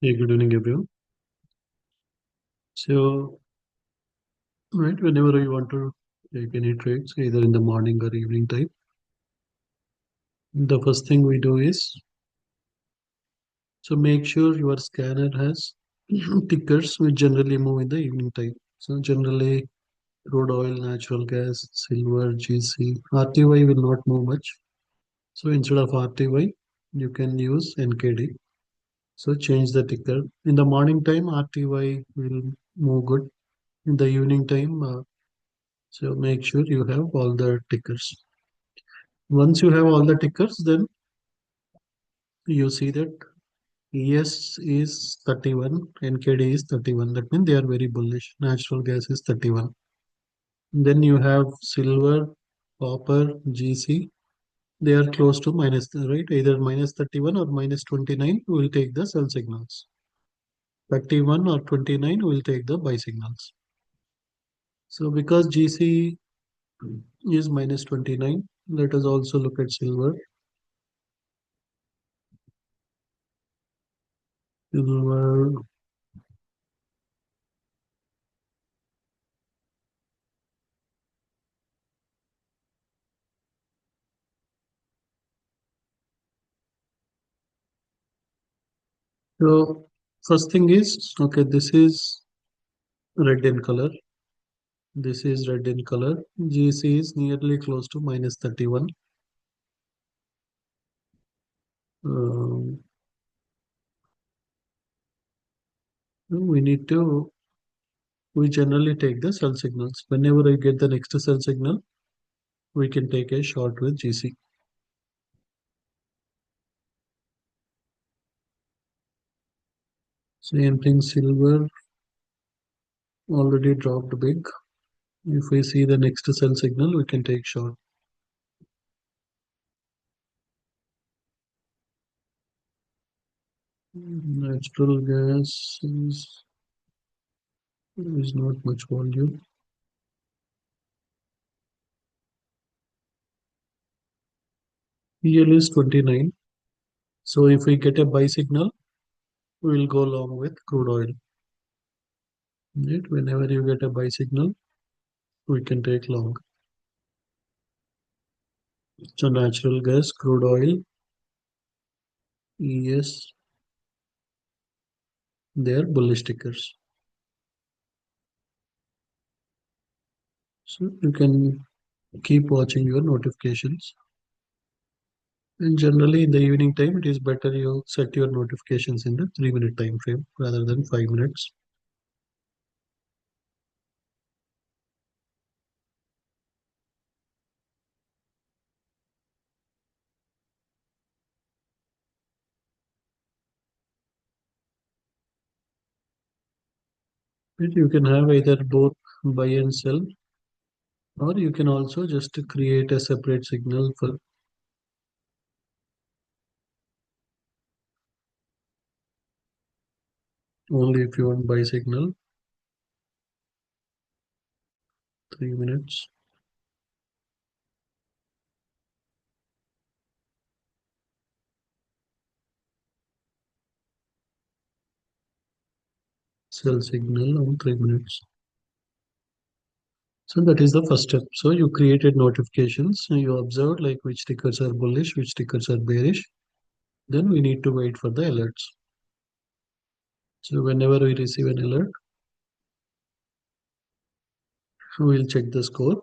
Hey, good evening, everyone. So, right, whenever you want to take any trades, either in the morning or evening time, the first thing we do is so make sure your scanner has tickers which generally move in the evening time. So, generally, crude oil, natural gas, silver, GC, RTY will not move much. So, instead of RTY, you can use NKD. So, change the ticker. In the morning time, RTY will move good. In the evening time, so make sure you have all the tickers. Once you have all the tickers, then you see that ES is 31, NKD is 31. That means they are very bullish. Natural gas is 31. Then you have silver, copper, GC. They are close to minus, right? Either minus 31 or minus 29 will take the sell signals. 31 or 29 will take the buy signals. So because GC is minus 29, let us also look at silver. Silver. So first thing is, okay, this is red in color. This is red in color. GC is nearly close to minus 31. Um, we need to, we generally take the sell signals. Whenever I get the next sell signal, we can take a short with GC. Same thing, silver already dropped big. If we see the next sell signal, we can take short. Natural gas is not much volume. EL is 29. So if we get a buy signal, we will go along with crude oil. Right? Whenever you get a buy signal, we can take long. So natural gas, crude oil, ES, they are bullish tickers. So you can keep watching your notifications. And generally in the evening time, it is better you set your notifications in the 3 minute time frame rather than 5 minutes. But you can have either both buy and sell, or you can also just create a separate signal for only if you want buy signal, 3 minutes, sell signal on 3 minutes. So that is the first step. So you created notifications, you observed like which tickers are bullish, which tickers are bearish. Then we need to wait for the alerts. So whenever we receive an alert, we'll check the score.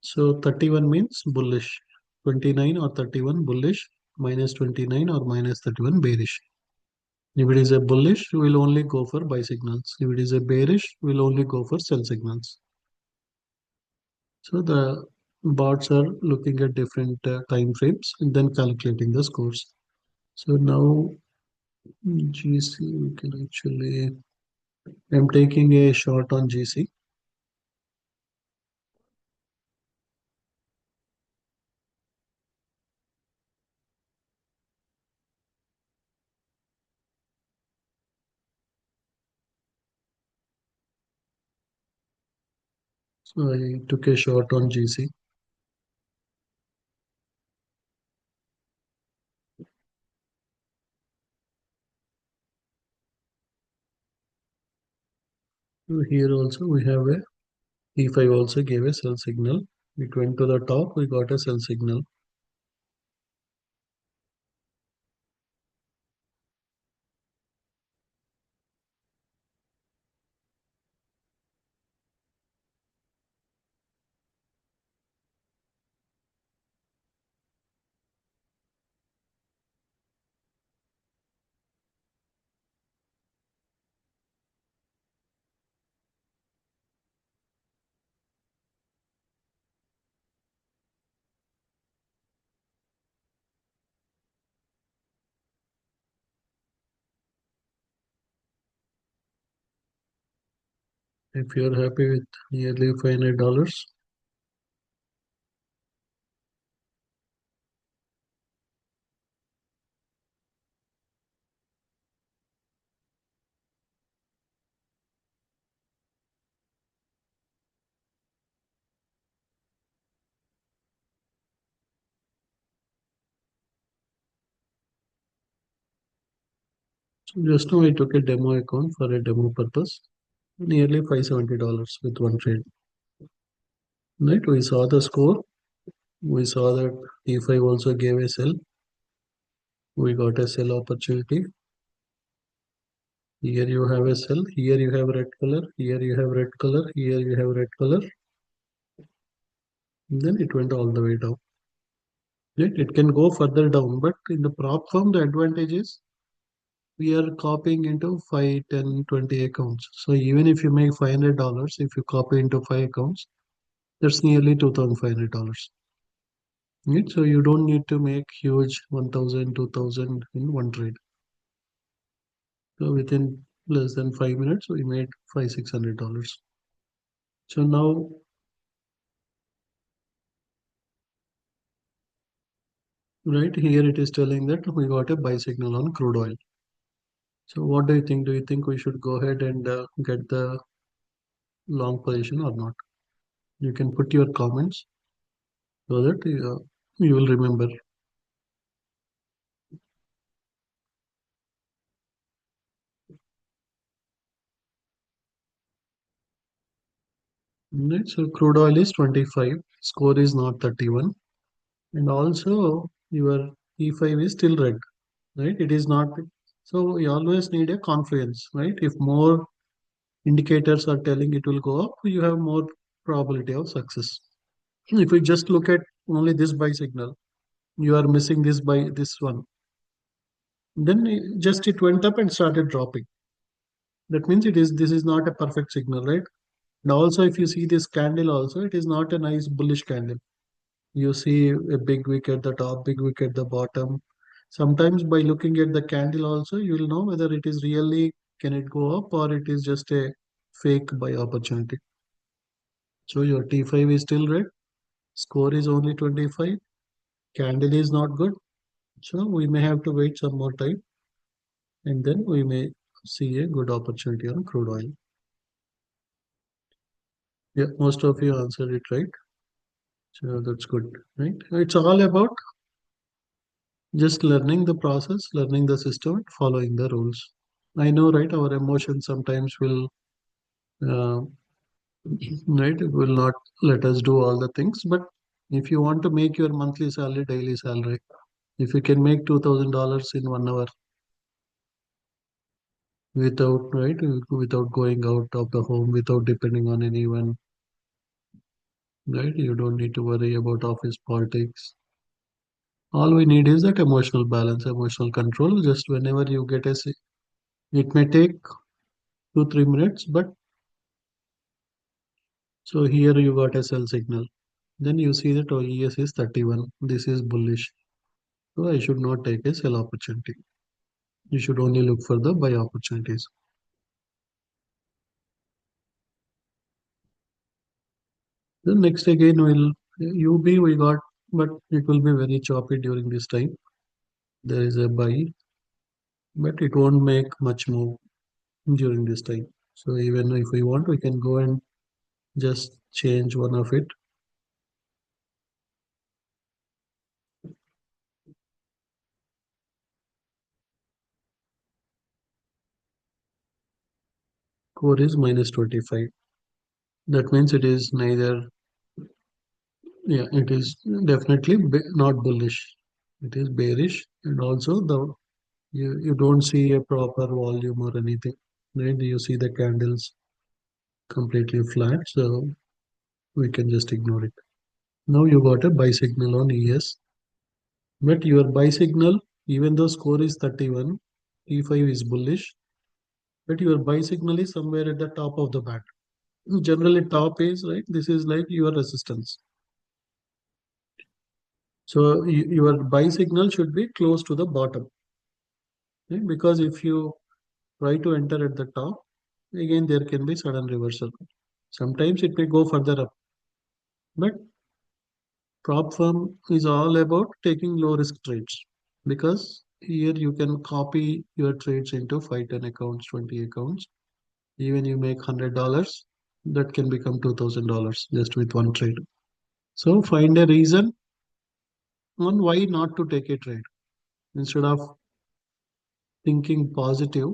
So 31 means bullish, 29 or 31 bullish, minus 29 or minus 31 bearish. If it is a bullish, we'll only go for buy signals. If it is a bearish, we'll only go for sell signals. So the bots are looking at different time frames and then calculating the scores. So now GC, we can actually, I'm taking a shot on GC. So I took a shot on GC. So here also we have a E5 also gave a sell signal. It went to the top, we got a sell signal. If you're happy with nearly $500, so just now I took a demo account for a demo purpose. Nearly $570 with one trade. Right? We saw the score. We saw that E5 also gave a sell. We got a sell opportunity. Here you have a sell. Here you have red color. Here you have red color. Here you have red color. Then it went all the way down. Right? It can go further down, but in the prop firm, the advantage is we are copying into 5, 10, 20 accounts. So even if you make $500, if you copy into 5 accounts, that's nearly $2,500. Right? So you don't need to make huge 1,000, 2,000 in one trade. So within less than 5 minutes, we made five, $600. So now, right here, it is telling that we got a buy signal on crude oil. So what do you think? Do you think we should go ahead and get the long position or not? You can put your comments so that you will remember. Right, so crude oil is 25, score is not 31, and also your E5 is still red, right? It is not. So we always need a confluence, right? If more indicators are telling it will go up, you have more probability of success. If we just look at only this buy signal, you are missing this by this one. Then just it went up and started dropping. That means it is this is not a perfect signal, right? And also, if you see this candle, also it is not a nice bullish candle. You see a big wick at the top, big wick at the bottom. Sometimes by looking at the candle, also you will know whether it is really can it go up or it is just a fake buy opportunity. So your T5 is still red. Score is only 25. Candle is not good. So we may have to wait some more time and then we may see a good opportunity on crude oil. Yeah, most of you answered it right. So that's good, right? It's all about just learning the process, learning the system, following the rules. I know, right? Our emotions sometimes will, uh, right, will not let us do all the things. But if you want to make your monthly salary, daily salary, if you can make $2,000 in 1 hour without, right, without going out of the home, without depending on anyone, right, you don't need to worry about office politics. All we need is that emotional balance, emotional control. Just whenever you get it may take 2, 3 minutes, but so here you got a sell signal. Then you see that OES is 31. This is bullish. So I should not take a sell opportunity. You should only look for the buy opportunities. The next again will UB we got, but it will be very choppy during this time. There is a buy, but it won't make much move during this time. So even if we want, we can go and just change one of it. Core is minus 25. That means it is neither, yeah, it is definitely not bullish. It is bearish, and also you don't see a proper volume or anything, right? You see the candles completely flat, so we can just ignore it. Now you got a buy signal on ES, but your buy signal, even though score is 31, T5 is bullish, but your buy signal is somewhere at the top of the band. Generally, top is right. This is like your resistance. So your buy signal should be close to the bottom, right? Because if you try to enter at the top, again there can be sudden reversal. Sometimes it may go further up, but prop firm is all about taking low risk trades because here you can copy your trades into 5, 10 accounts, 20 accounts. Even you make $100, that can become $2,000 just with one trade. So find a reason on why not to take a trade. Instead of thinking positive,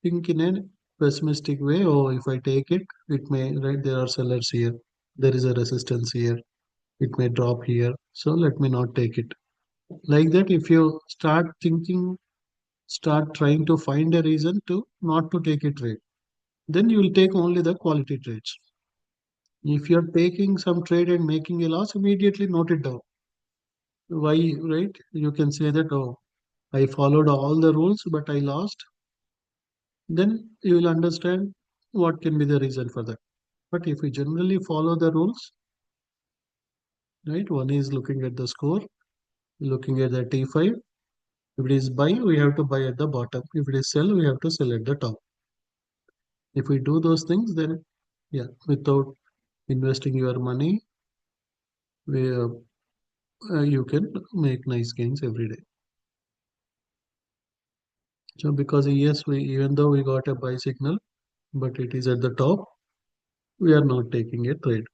think in a pessimistic way. Oh, if I take it, it may, right? There are sellers here. There is a resistance here. It may drop here. So let me not take it. Like that, if you start thinking, start trying to find a reason to not to take a trade, then you will take only the quality trades. If you're taking some trade and making a loss, immediately note it down. Why, right? You can say that, oh, I followed all the rules, but I lost. Then you will understand what can be the reason for that. But if we generally follow the rules, right? One is looking at the score, looking at the T5. If it is buy, we have to buy at the bottom. If it is sell, we have to sell at the top. If we do those things, then yeah, without investing your money, you can make nice gains every day. So because yes, we even though we got a buy signal, but it is at the top, we are not taking a trade.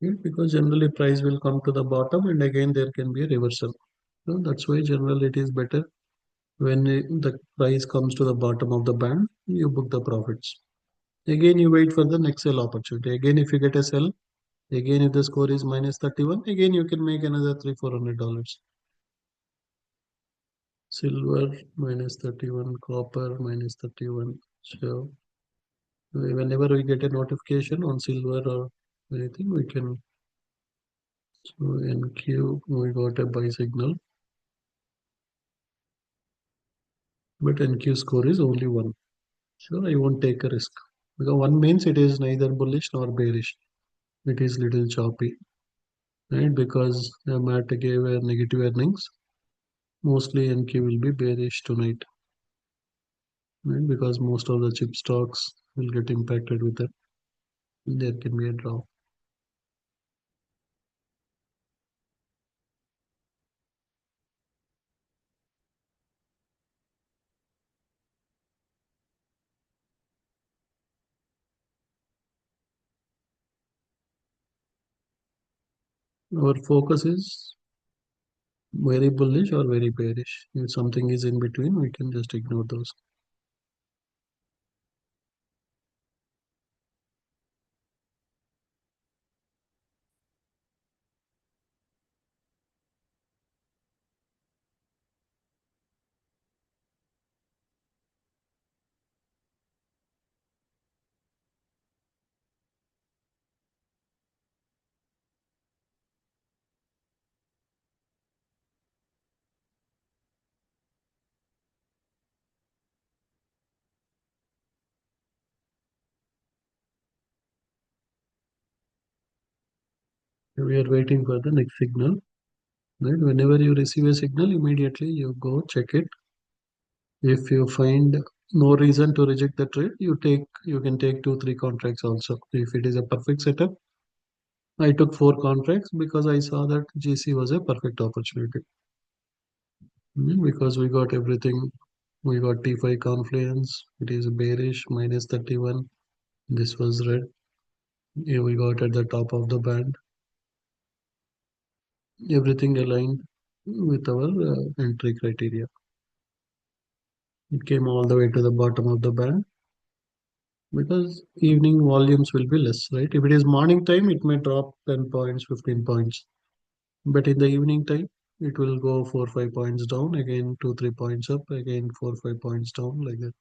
Yeah, because generally price will come to the bottom and again there can be a reversal. So that's why generally it is better when the price comes to the bottom of the band, you book the profits. Again, you wait for the next sell opportunity. Again, if you get a sell, again if the score is minus 31, again you can make another three, $400. Silver minus 31, copper minus 31. So whenever we get a notification on silver or anything, we can. So NQ, we got a buy signal, but NQ score is only one. So I won't take a risk because one means it is neither bullish nor bearish. It is little choppy, right? Because Matt gave a negative earnings. Mostly NQ will be bearish tonight, right? Because most of the chip stocks will get impacted with that. There can be a drop. Our focus is very bullish or very bearish. If something is in between, we can just ignore those. We are waiting for the next signal. Right? Whenever you receive a signal, immediately you go check it. If you find no reason to reject the trade, you can take two, three contracts also. If it is a perfect setup, I took four contracts because I saw that GC was a perfect opportunity. Because we got everything. We got T5 confluence. It is bearish minus 31. This was red. Here we got at the top of the band. Everything aligned with our entry criteria. It came all the way to the bottom of the band because evening volumes will be less, right? If it is morning time, it may drop 10 points, 15 points. But in the evening time, it will go 4, 5 points down, again 2, 3 points up, again 4, 5 points down, like that.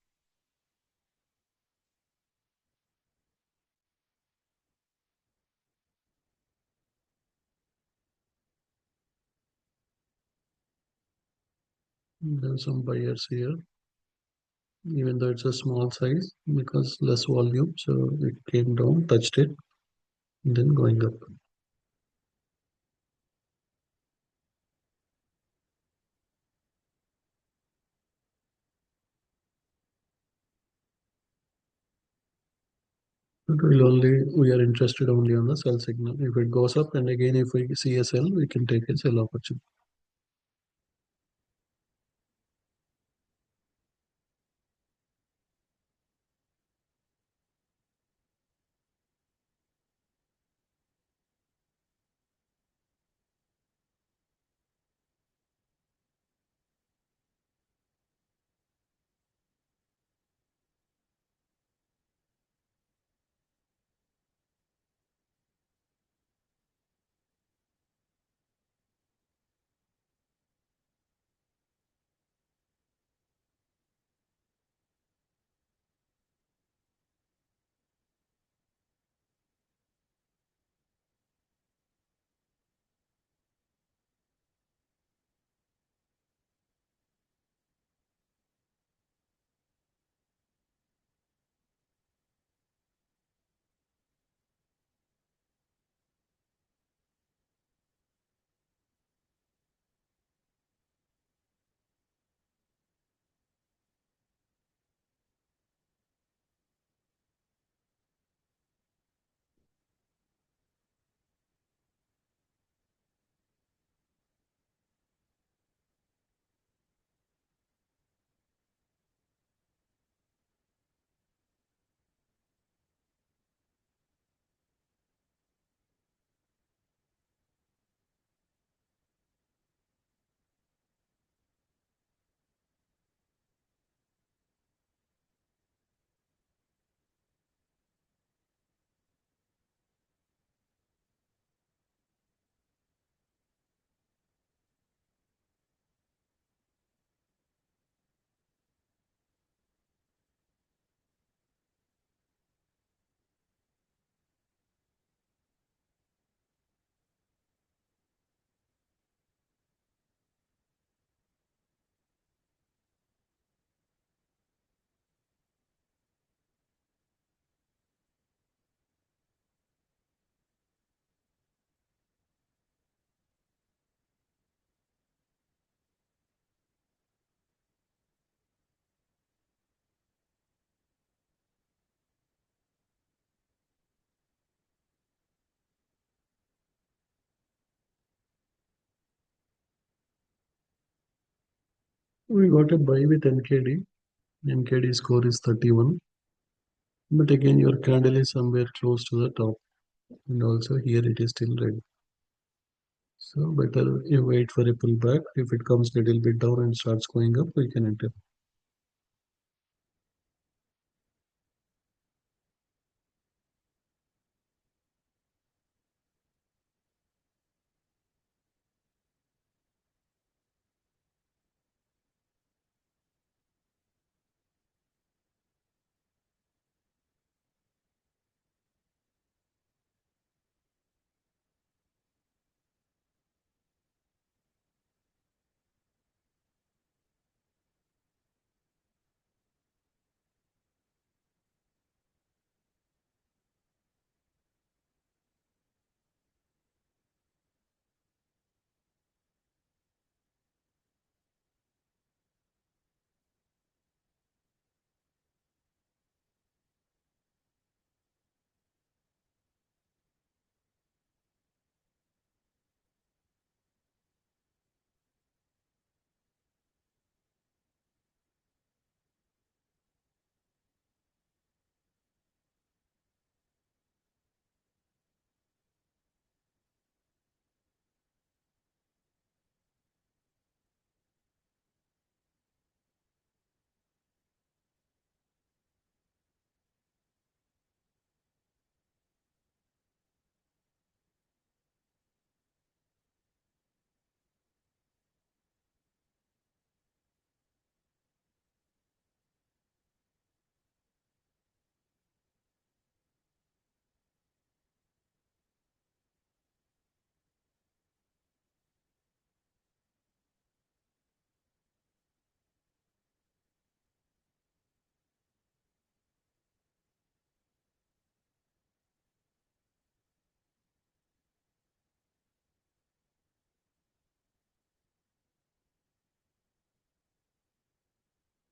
There are some buyers here, even though it's a small size because less volume. So it came down, touched it, and then going up. But we are interested only on the sell signal. If it goes up and again if we see a sell, we can take a sell opportunity. We got a buy with NKD. NKD score is 31. But again, your candle is somewhere close to the top. And also here it is still red. So better you wait for a pullback. If it comes little bit down and starts going up, we can enter.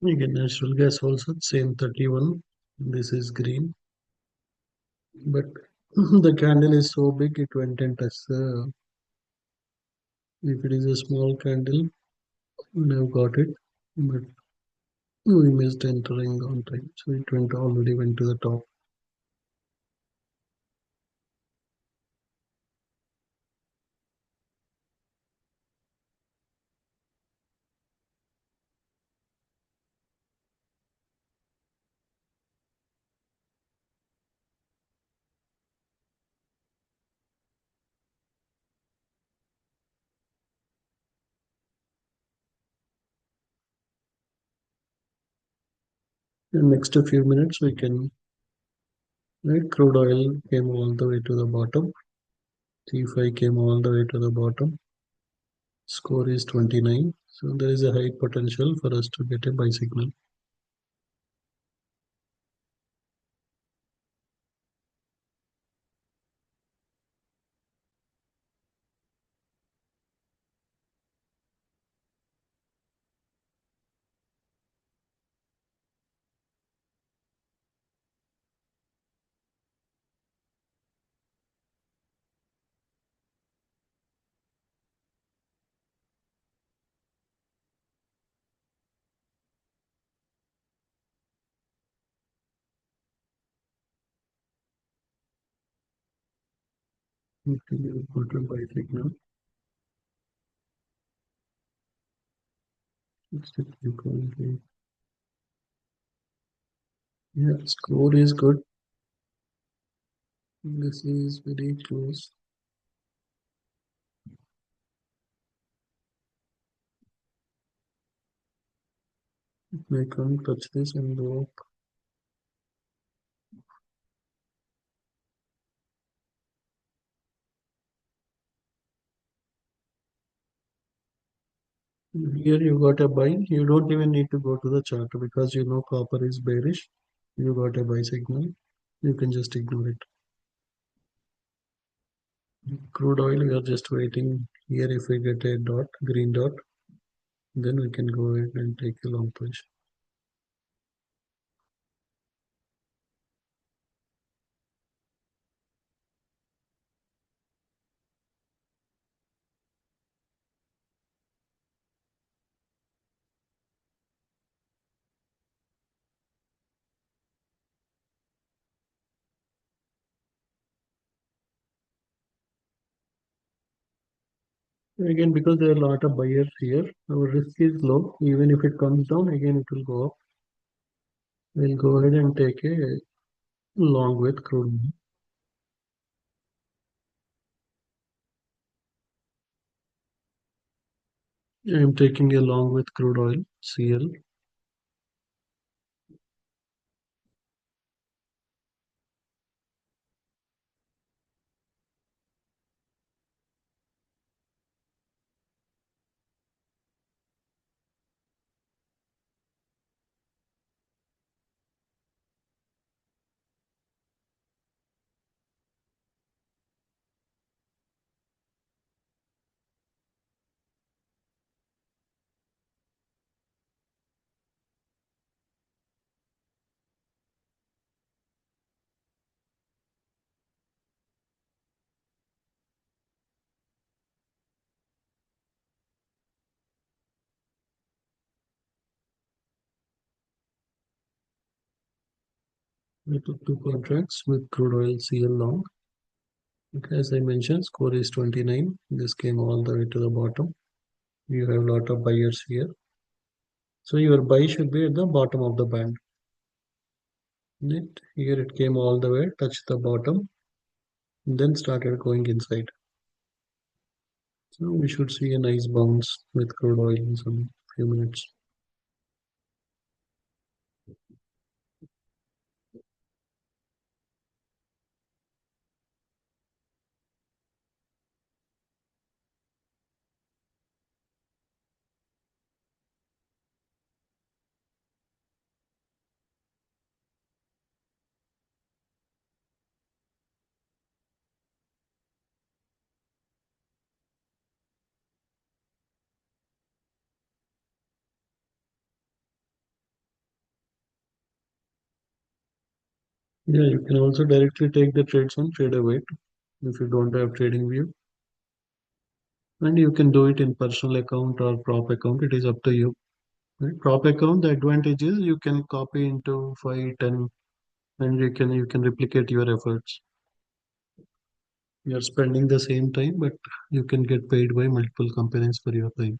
Again, natural gas also same 31. This is green, but the candle is so big it went and touched the. If it is a small candle, we have got it, but we missed entering on time, so it went already went to the top. In next few minutes, we can. Right, crude oil came all the way to the bottom. C5 came all the way to the bottom. Score is 29. So there is a high potential for us to get a buy signal. Okay, we got a buy signal. Let's keep going. Yeah, score is good. This is very close. It may come touch this and go up. Here you got a buy. You don't even need to go to the chart because you know copper is bearish. You got a buy signal. You can just ignore it. Crude oil, we are just waiting here. If we get a dot, green dot, then we can go ahead and take a long position. Again, because there are a lot of buyers here, our risk is low. Even if it comes down, again it will go up. We'll go ahead and take a long with crude oil. I'm taking a long with crude oil, CL. I took two contracts with crude oil CL long. Okay, as I mentioned, score is 29. This came all the way to the bottom. You have a lot of buyers here. So your buy should be at the bottom of the band. Right? Here it came all the way, touched the bottom, then started going inside. So we should see a nice bounce with crude oil in some few minutes. Yeah, you can also directly take the trades on trader weight if you don't have trading view. And you can do it in personal account or prop account. It is up to you. Right? Prop account, the advantage is you can copy into 5, 10, and you can replicate your efforts. You're spending the same time, but you can get paid by multiple companies for your time.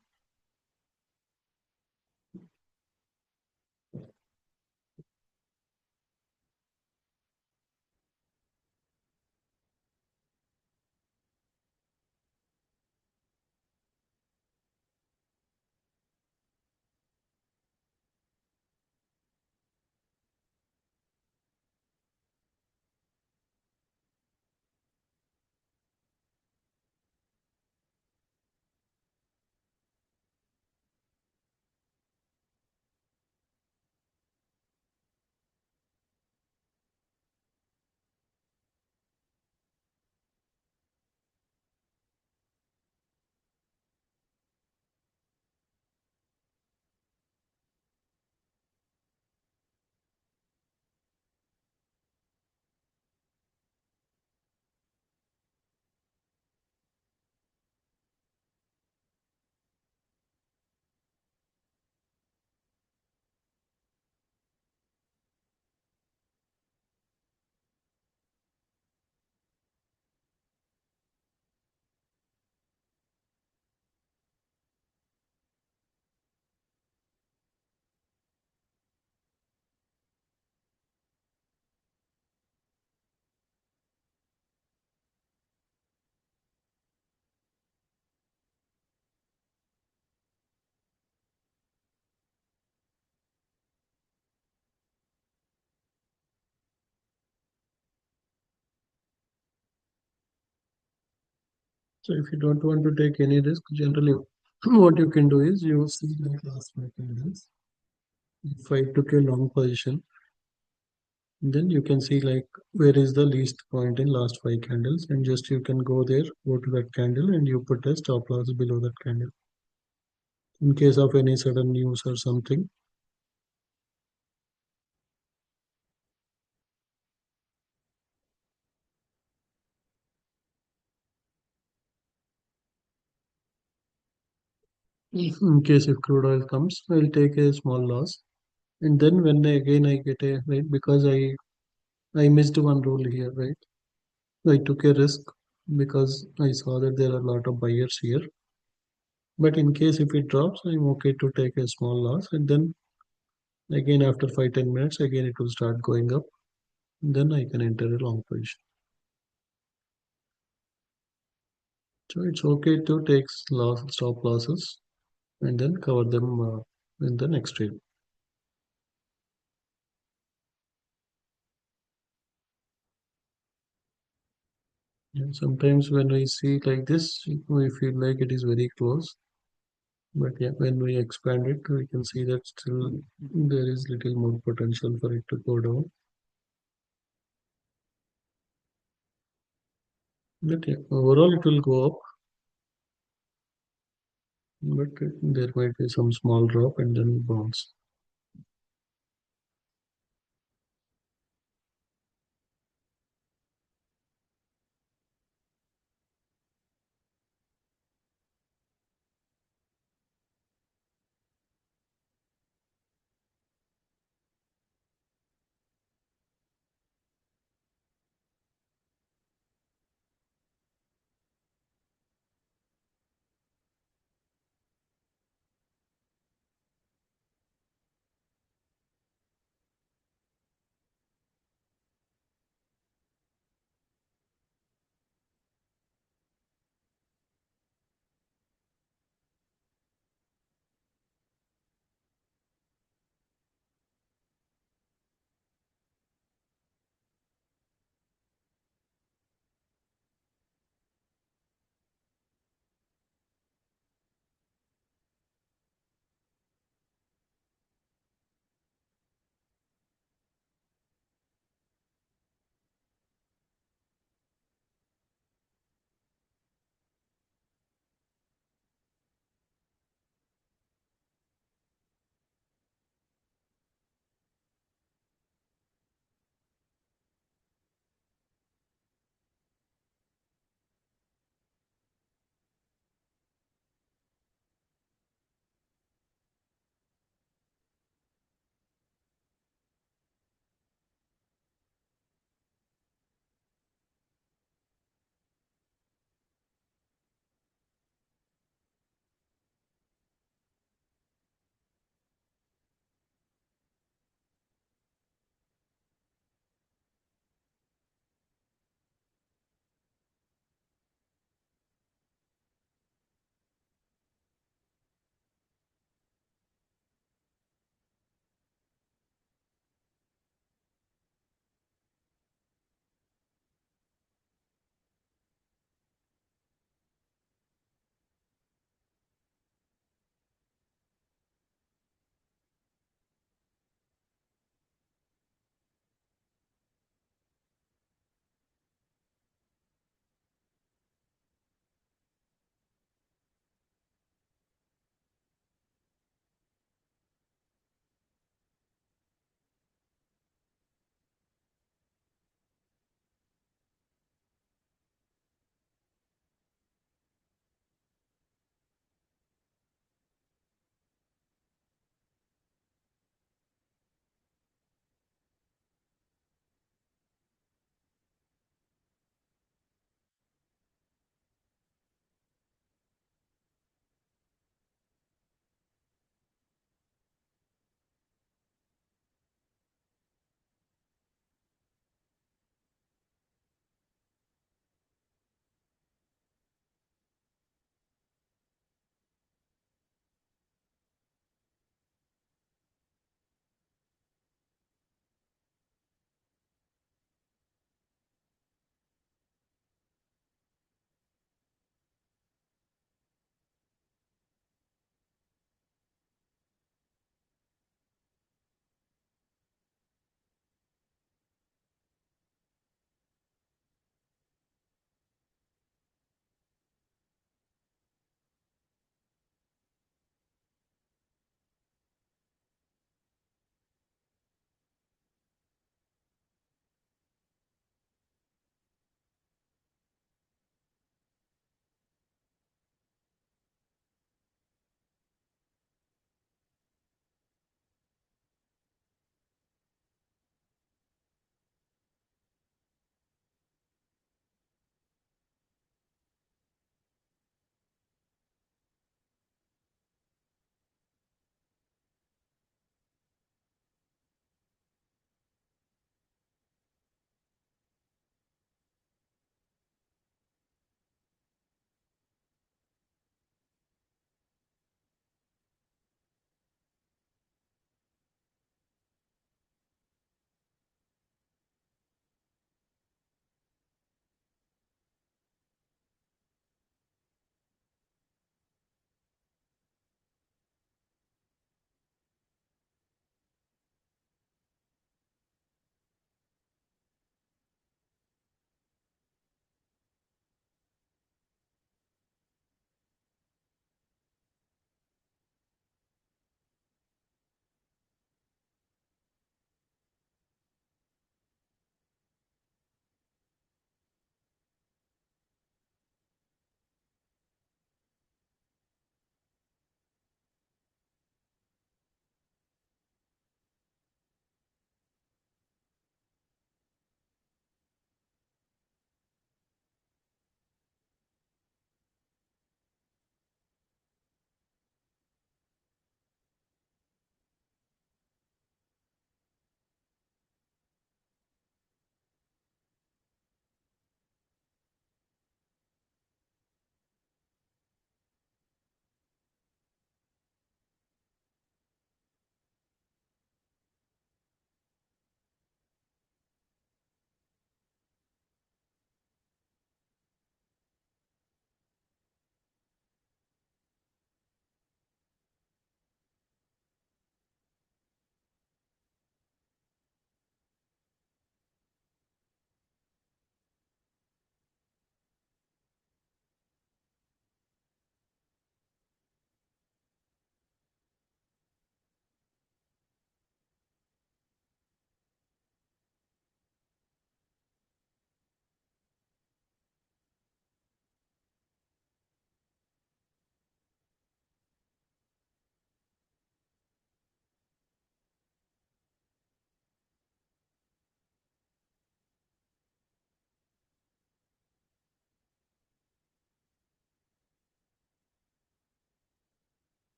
So if you don't want to take any risk, generally what you can do is you see like last 5 candles. If I took a long position, then you can see like where is the least point in last 5 candles, and just you can go there, go to that candle, and you put a stop loss below that candle in case of any sudden news or something. In case if crude oil comes, I'll take a small loss, and then when again I get a right because I missed one rule here, right? I took a risk because I saw that there are a lot of buyers here. But in case if it drops, I'm okay to take a small loss, and then again after 5 10 minutes, again it will start going up. Then I can enter a long position. So it's okay to take stop losses and then cover them in the next trade. And sometimes when we see like this, we feel like it is very close. But yeah, when we expand it, we can see that still there is little more potential for it to go down. But yeah, overall it will go up, but there might be some small drop and then bounce.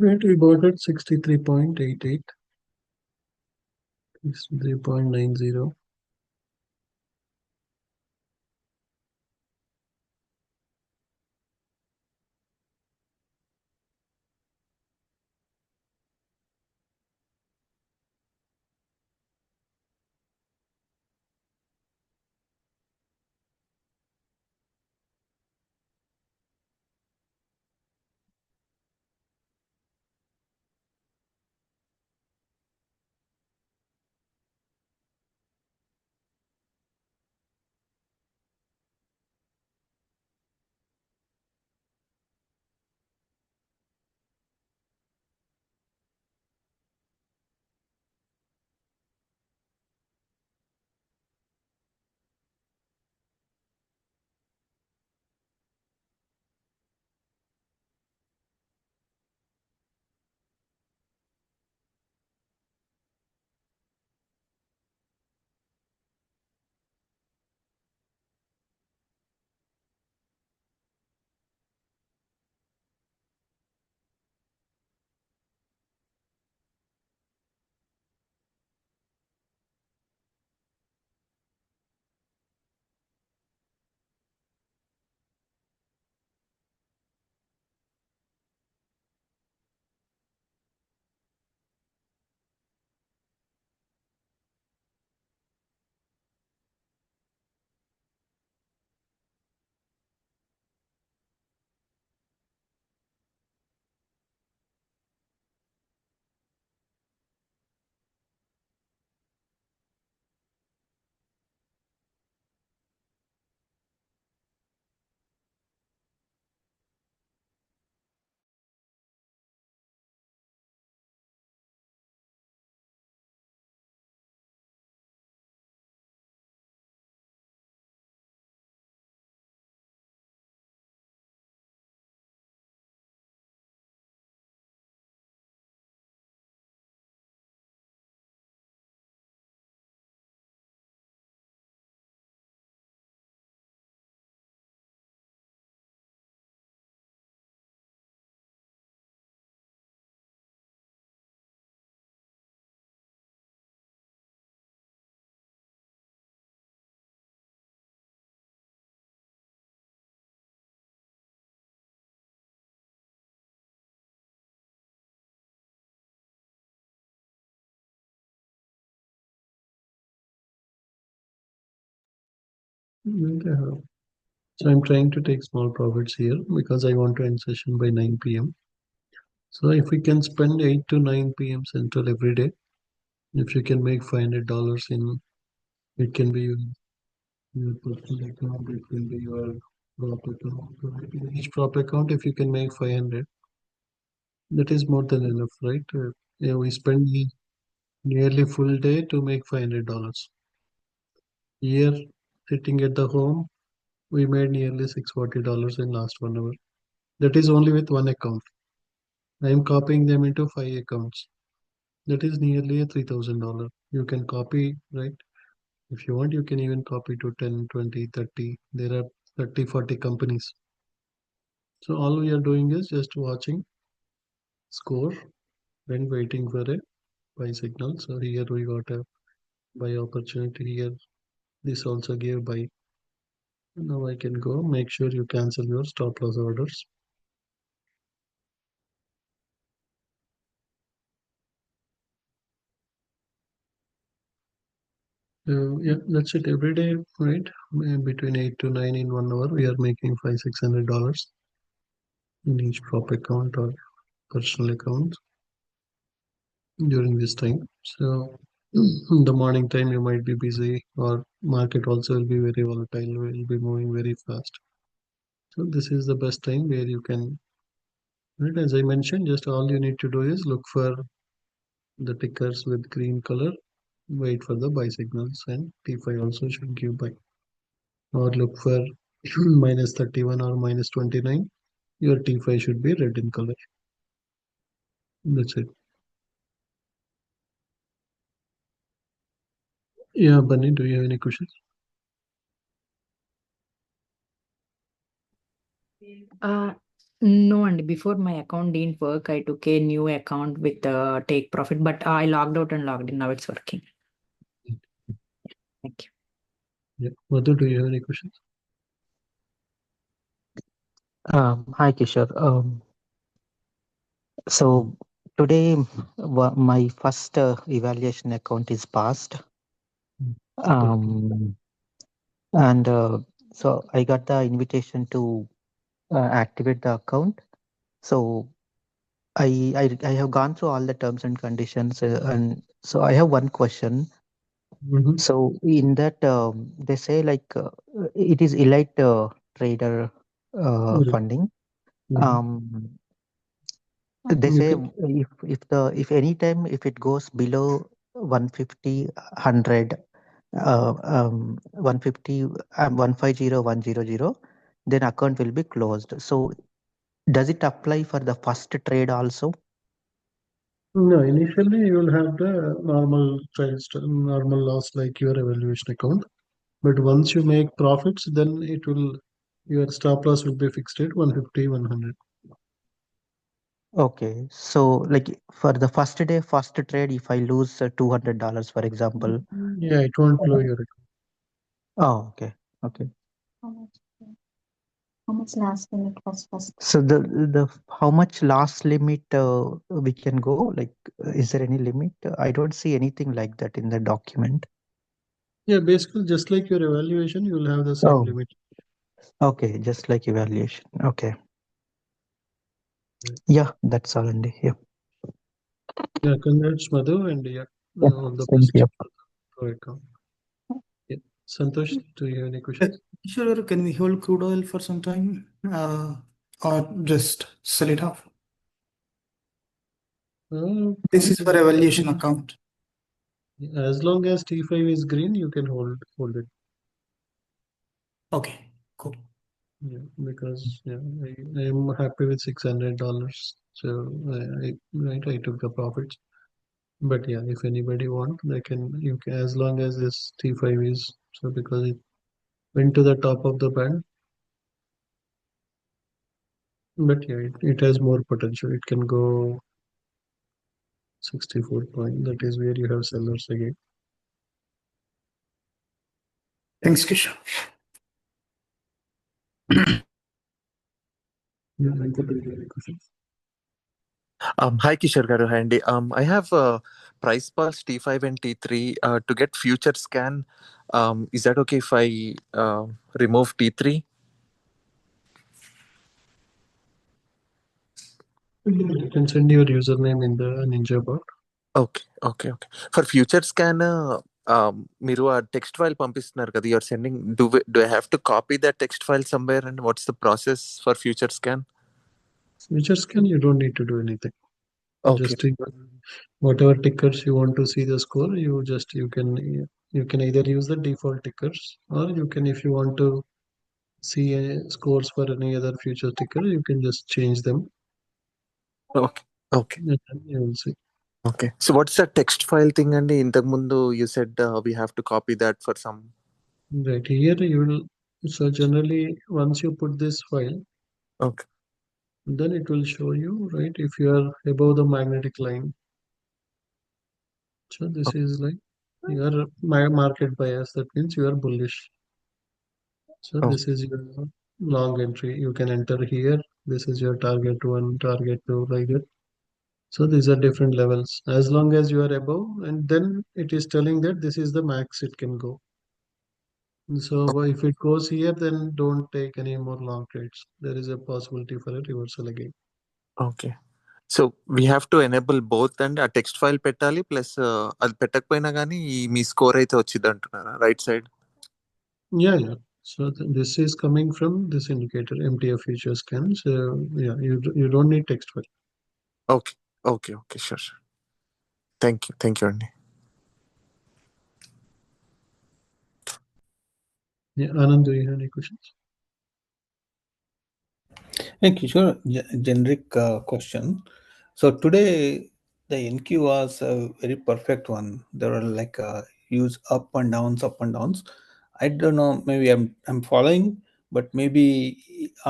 Right, we bought at 63.88, 63.90. Okay. So I'm trying to take small profits here because I want to end session by 9 p.m. So if we can spend 8 to 9 p.m. Central every day, if you can make $500 in, it can be your personal account, it can be your prop account. In each prop account, if you can make 500, that is more than enough, right? Yeah, we spend nearly full day to make $500. Here, sitting at the home, we made nearly $640 in last 1 hour. That is only with one account. I am copying them into five accounts. That is nearly a $3,000. You can copy, right? If you want, you can even copy to 10, 20, 30. There are 30, 40 companies. So all we are doing is just watching score and waiting for a buy signal. So here we got a buy opportunity here. This also gave buy. Now I can go. Make sure you cancel your stop loss orders. Yeah, that's it. Every day, right? Between 8 to 9 in 1 hour, we are making five, $600 in each prop account or personal account during this time. So in the morning time you might be busy or market also will be very volatile, will be moving very fast. So this is the best time where you can, right, as I mentioned, just all you need to do is look for the tickers with green color, wait for the buy signals and T5 also should give buy. Or look for minus 31 or minus 29. Your T5 should be red in color. That's it. Yeah, Bunny, do you have any questions? Uh, No, and before my account didn't work, I took a new account with take profit, but I logged out and logged in. Now it's working. Thank you. Yeah. Madhu, do you have any questions? Hi, Kishore. So today my first evaluation account is passed. Okay. And so I got the invitation to activate the account. So I have gone through all the terms and conditions, and so I have one question. Mm-hmm. So in that they say like it is elite trader Right. funding. Mm-hmm. Um, They You say can, if any time if it goes below 150, 100, 150, 150, 100, then account will be closed. So does it apply for the first trade also? no, initially you will have the normal loss like your evaluation account. But once you make profits, then your stop loss will be fixed at 150, 100. Okay, so like for the first day, first trade, if I lose $200, for example. Yeah, it won't blow your account. Oh, okay, okay. How much? How much last limit was first? So the how much last limit we can go? Like, is there any limit? I don't see anything like that in the document. Yeah, basically just like your evaluation, you will have the same Oh, limit. okay, just like evaluation. Okay, Right. yeah, that's all, Andy. Yeah, Yeah, congrats, Madhu, and yeah, yeah, all the thank best you. for the pro account. Yeah. Santosh, do you have any Uh, questions? Sure, can we hold crude oil for some time, or just sell it off? This is for evaluation account. As long as T5 is green, you can hold it. Okay, cool. Yeah, because yeah, I am happy with $600. So I took the profits. But yeah, if anybody want, you can, as long as this T5 is, so because it went to the top of the band. But yeah, it has more potential. It can go 64 point. That is where you have sellers again. Thanks, Kishore. Yeah, I could take any questions. Hi, Kishore Garu Handy. I have price pulse T5 and T3 to get future scan. Is that okay if I remove T3? You can send your username in the Ninja bot. Okay. For future scan, మీరు ఆ text file పంపిస్తున్నారు కదా, you are sending. Do I have to copy that text file somewhere, and what's the process for future scan? Future scan, you don't need to do anything. Okay. Just whatever tickers you want to see the score, you can either use the default tickers, or you can, if you want to see scores for any other future ticker, you can just change them, Okay. and then you will see. Okay. So what's the text file thing? And ఇంతకు ముందు you said we have to copy that for some. Right here, so generally, once you put this file, Okay. then it will show you, right, if you are above the magnetic line. So this is like your market bias. That means you are bullish. So Oh, this is your long entry. You can enter here. This is your target one, target two, like that. So these are different levels. As long as you are above, and then it is telling that this is the max it can go. So if it goes here, then don't take any more long trades. There is a possibility for a reversal again. okay. So we have to enable both and ఆ text file పెట్టాలి, plus అది పెట్టకపోయినా కానీ మీ score అయితే వచ్చింది అంటున్నారా right side? Yeah. So this is coming from this indicator, MTF future scan. So yeah, you don't need text file. Okay okay sure thank you అండి. Yeah, Anand, do you have any questions? Hey, Kishore, generic question. So today the NQ was a very perfect one. There were like huge up and downs, up and downs. I don't know. Maybe I'm following, but maybe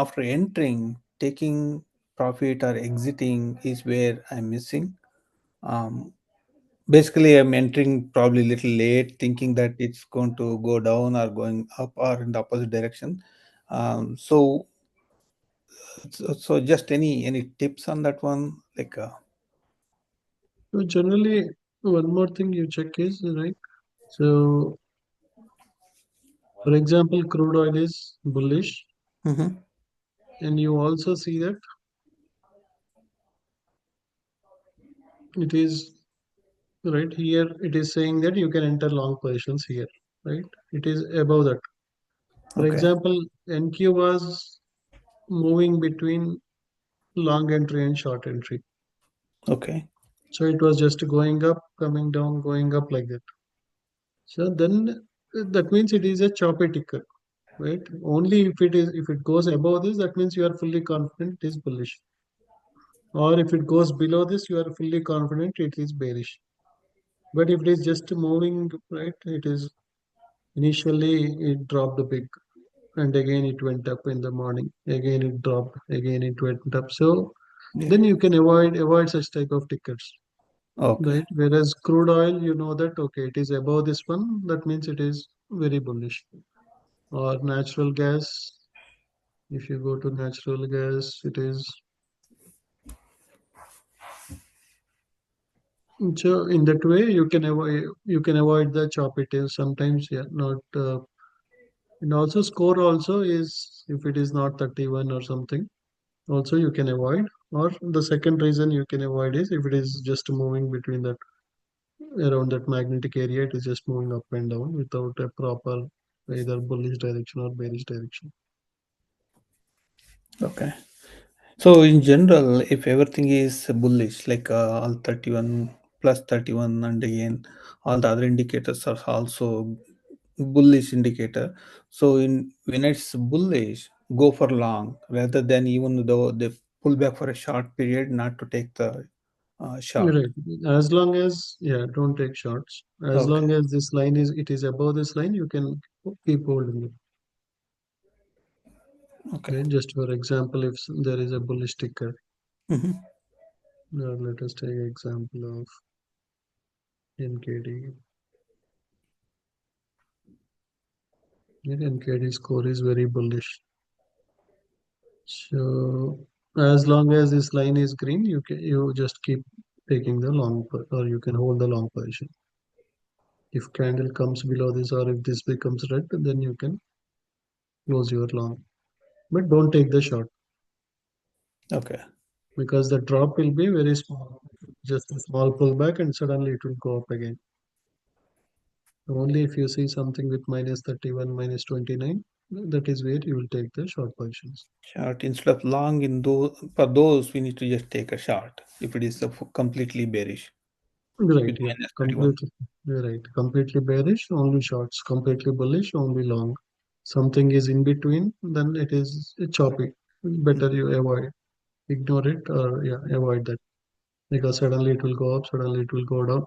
after entering, taking profit or exiting is where I'm missing. Um, Basically, I'm entering probably a little late, thinking that it's going to go down or going up or in the opposite direction. So just any tips on that one? So generally, one more thing you check is right. So, for example, crude oil is bullish, Mm-hmm. and you also see that it is right here. It is saying that you can enter long positions here, right? It is above that. For Okay. example, NQ was moving between long entry and short entry. Okay. So it was just going up, coming down, going up like that. So then that means it is a choppy ticker, right? Only if it goes above this, that means you are fully confident it is bullish. Or if it goes below this, you are fully confident it is bearish. But if it is just moving, right, it is initially it dropped a big and again it went up in the morning. Again it dropped, again it went up. So Yeah. then you can avoid such type of tickets. Okay. Right. Whereas crude oil, you know that okay, it is above this one, that means it is very bullish. Or natural gas, if you go to natural gas, it is so in that way you can avoid the chop it is sometimes yeah not and also score also is if it is not 31 or something also you can avoid or the second reason you can avoid is if it is just moving between that around that magnetic area it is just moving up and down without a proper either bullish direction or bearish direction. Okay. So in general, if everything is bullish, like all 31 plus 31, and again all the other indicators are also bullish indicator. So in when it's bullish, go for long rather than even though they pull back for a short period, not to take the short. Right. As long as yeah don't take shots as Okay. long as this line is it is above this line you can keep holding it. Okay. Right? Just for example if there is a bullish ticker. Hmm. Now let us take example of NKD. NKD score is very bullish. So as long as this line is green, you just keep taking the or you can hold the long position. If candle comes below this or if this becomes red, then you can close your long. But don't take the short Okay. because the drop will be very small. Just a small pullback and suddenly it will go up again. Only if you see something with minus 31, minus 29, that is where you will take the short positions. Short instead of long in those for those we need to just take a short if it is completely bearish Right, with yeah, minus 31. completely. You're right. Completely bearish, only shorts. Completely bullish, only long. Something is in between, then it is choppy. Better you avoid, ignore it, or yeah, avoid that because suddenly it will go up, suddenly it will go down.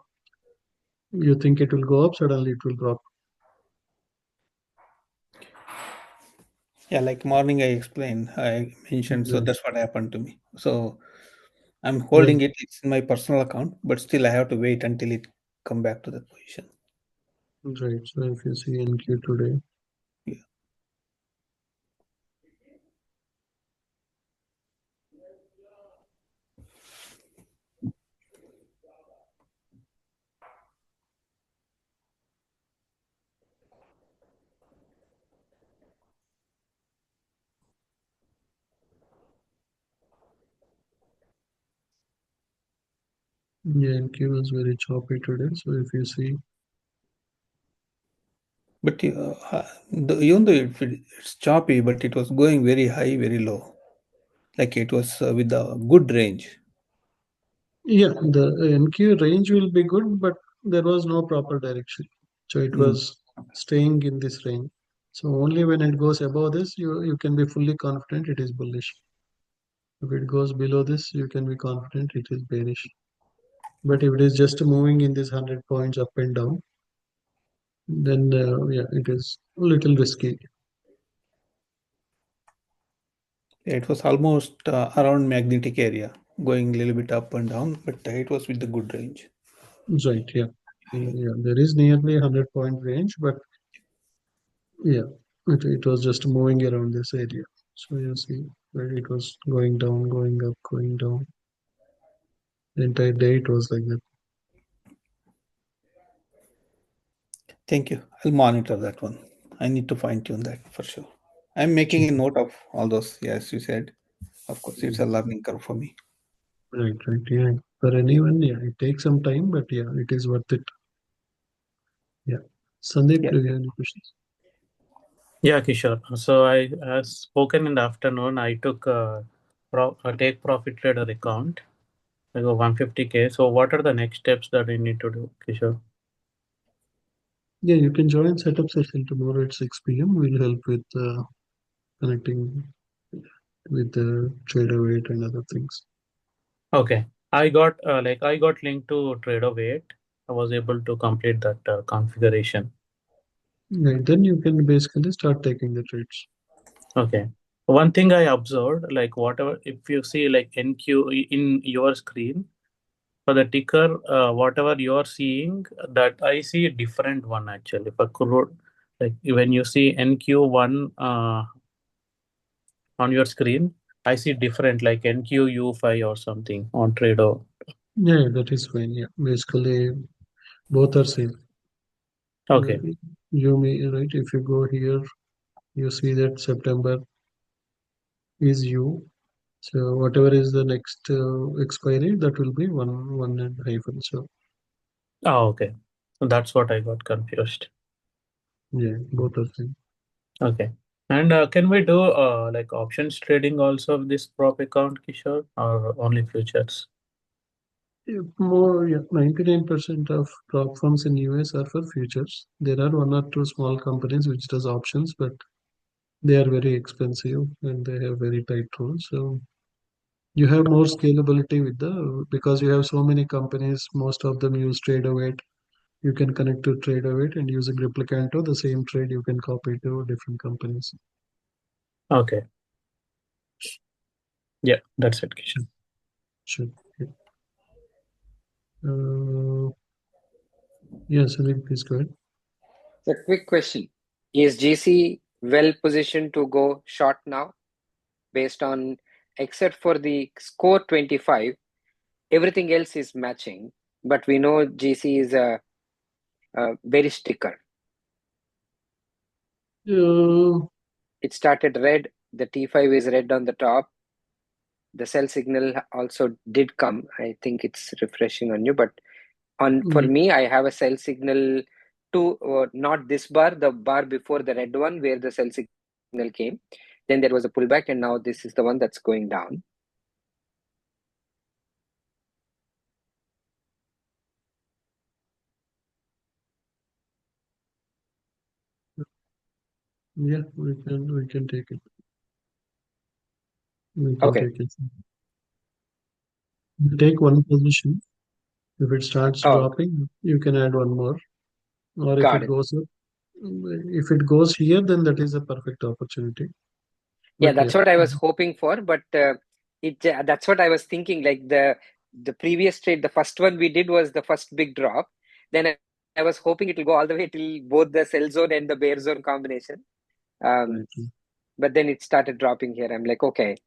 You think it will go up, suddenly it will drop. Yeah, like morning I mentioned, so Right, that's what happened to me. So I'm right, holding it, it's in my personal account, but still I have to wait until it come back to that position. right. So if you see NQ today, Yeah. yeah, NQ was very choppy today. So if you see, But even though it's choppy, but it was going very high, very low. Like it was with a good range. yeah, the NQ range will be good, but there was no proper direction. So it Mm. was staying in this range. So only when it goes above this, you can be fully confident it is bullish. If it goes below this, you can be confident it is bearish. But if it is just moving in this 100 points up and down, then yeah, it is a little risky. It was almost around magnetic area, going a little bit up and down, but it was with the good range. Right, yeah. Yeah, there is nearly 100-point range, but yeah, it was just moving around this area. So you see where it was going down, going up, going down. The entire day it was like that. Thank you. I'll monitor that one. I need to fine tune that for sure. I'm making a Sure. note of all those. Yes, you said. Of course, it's a learning curve for me. Right, right. Yeah. For anyone, yeah, it takes some time, but yeah, it is worth it. Yeah. Sandeep, Yeah. do you have any questions? Yeah, Kishore. So I, as spoken in the afternoon, I took a take profit trader account. I go 150K. So what are the next steps that I need to do, Kishore? Yeah, you can join setup session tomorrow at 6 p.m. We'll help with connecting with the trader weight and other things. Okay. I got linked to Trader. I was able to complete that configuration. Right, then you can basically start taking the trades. Okay. One thing I observed, like whatever, if you see like NQ in your screen for the ticker, whatever you are seeing, that I see a different one actually. For crude, like when you see NQ1 on your screen, I see different like NQU5 or something on Trader. Yeah, that is fine. Yeah, basically both are same. Okay. You may, right, if you go here, you see that September is U. So whatever is the next expiry, that will be one and hyphen. So Oh, okay. So that's what I got confused. yeah, both are same. Okay. And can we do like options trading also of this prop account, Kishore, or only futures? Yeah, more, yeah, 99% of prop firms in US are for futures. There are one or two small companies which does options, but they are very expensive and they have very tight rules. So you have more scalability with the because you have so many companies. Most of them use TradeAway. You can connect to TradeAway and using Replicanto, the same trade you can copy to different companies. Okay. Yeah, that's it, Kishore. Sure. Yeah. Yes, Sunil, please go ahead. A quick question. Is GC well positioned to go short now based on, except for the score 25, everything else is matching, but we know GC is a very sticker. It started red, the T5 is red on the top. The sell signal also did come. I think it's refreshing on you, but for me, I have a sell signal to not this bar, the bar before the red one where the sell signal came. Then there was a pullback, and now this is the one that's going down. Yeah, we can take it. We can Okay. take it. You take one position. If it starts Oh, dropping, you can add one more. Or if got it it. goes up, if it goes here, then that is a perfect opportunity. Yeah, But that's yeah, what I was hoping for, but that's what I was thinking. Like the previous trade, the first one we did was the first big drop. Then I was hoping it will go all the way till both the sell zone and the bear zone combination. right. But then it started dropping here. I'm like, okay,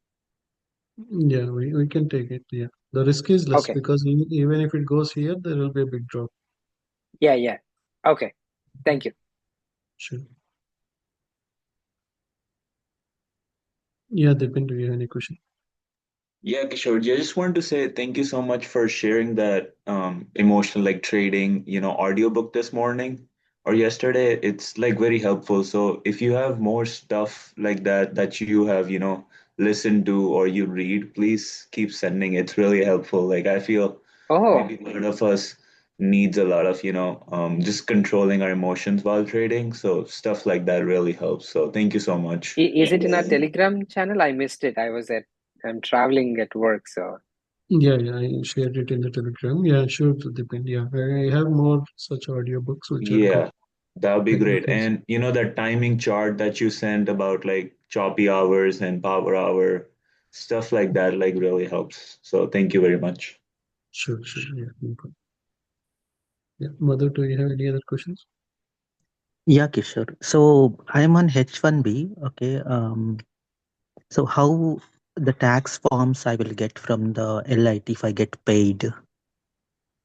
Yeah, we can take it. Yeah, the risk is less okay, because even if it goes here, there will be a big drop. yeah, okay. Thank you. Sure. Yeah, Dipin, do you have any question? Yeah, Kishore, I just wanted to say thank you so much for sharing that emotional like trading, audiobook this morning or yesterday. It's like very helpful. So if you have more stuff like that you have, listened to or you read, please keep sending. It's really helpful. Like I feel Oh, maybe a lot of us needs a lot of, just controlling our emotions while trading. So stuff like that really helps. So thank you so much. is it in our Telegram channel? I missed it. I'm traveling at work, so. Yeah, I shared it in the Telegram. Yeah, sure, Dipin. Yeah, I have more such audiobooks which are good. Yeah. That would be Like great. because And that timing chart that you sent about like choppy hours and power hour, stuff like that, like really helps. So thank you very much. sure, sure, yeah, no problem. Yeah, Mother, do you have any other questions? Yeah, Kishore. So I'm on H1B. Okay. So how the tax forms I will get from the LIT if I get paid?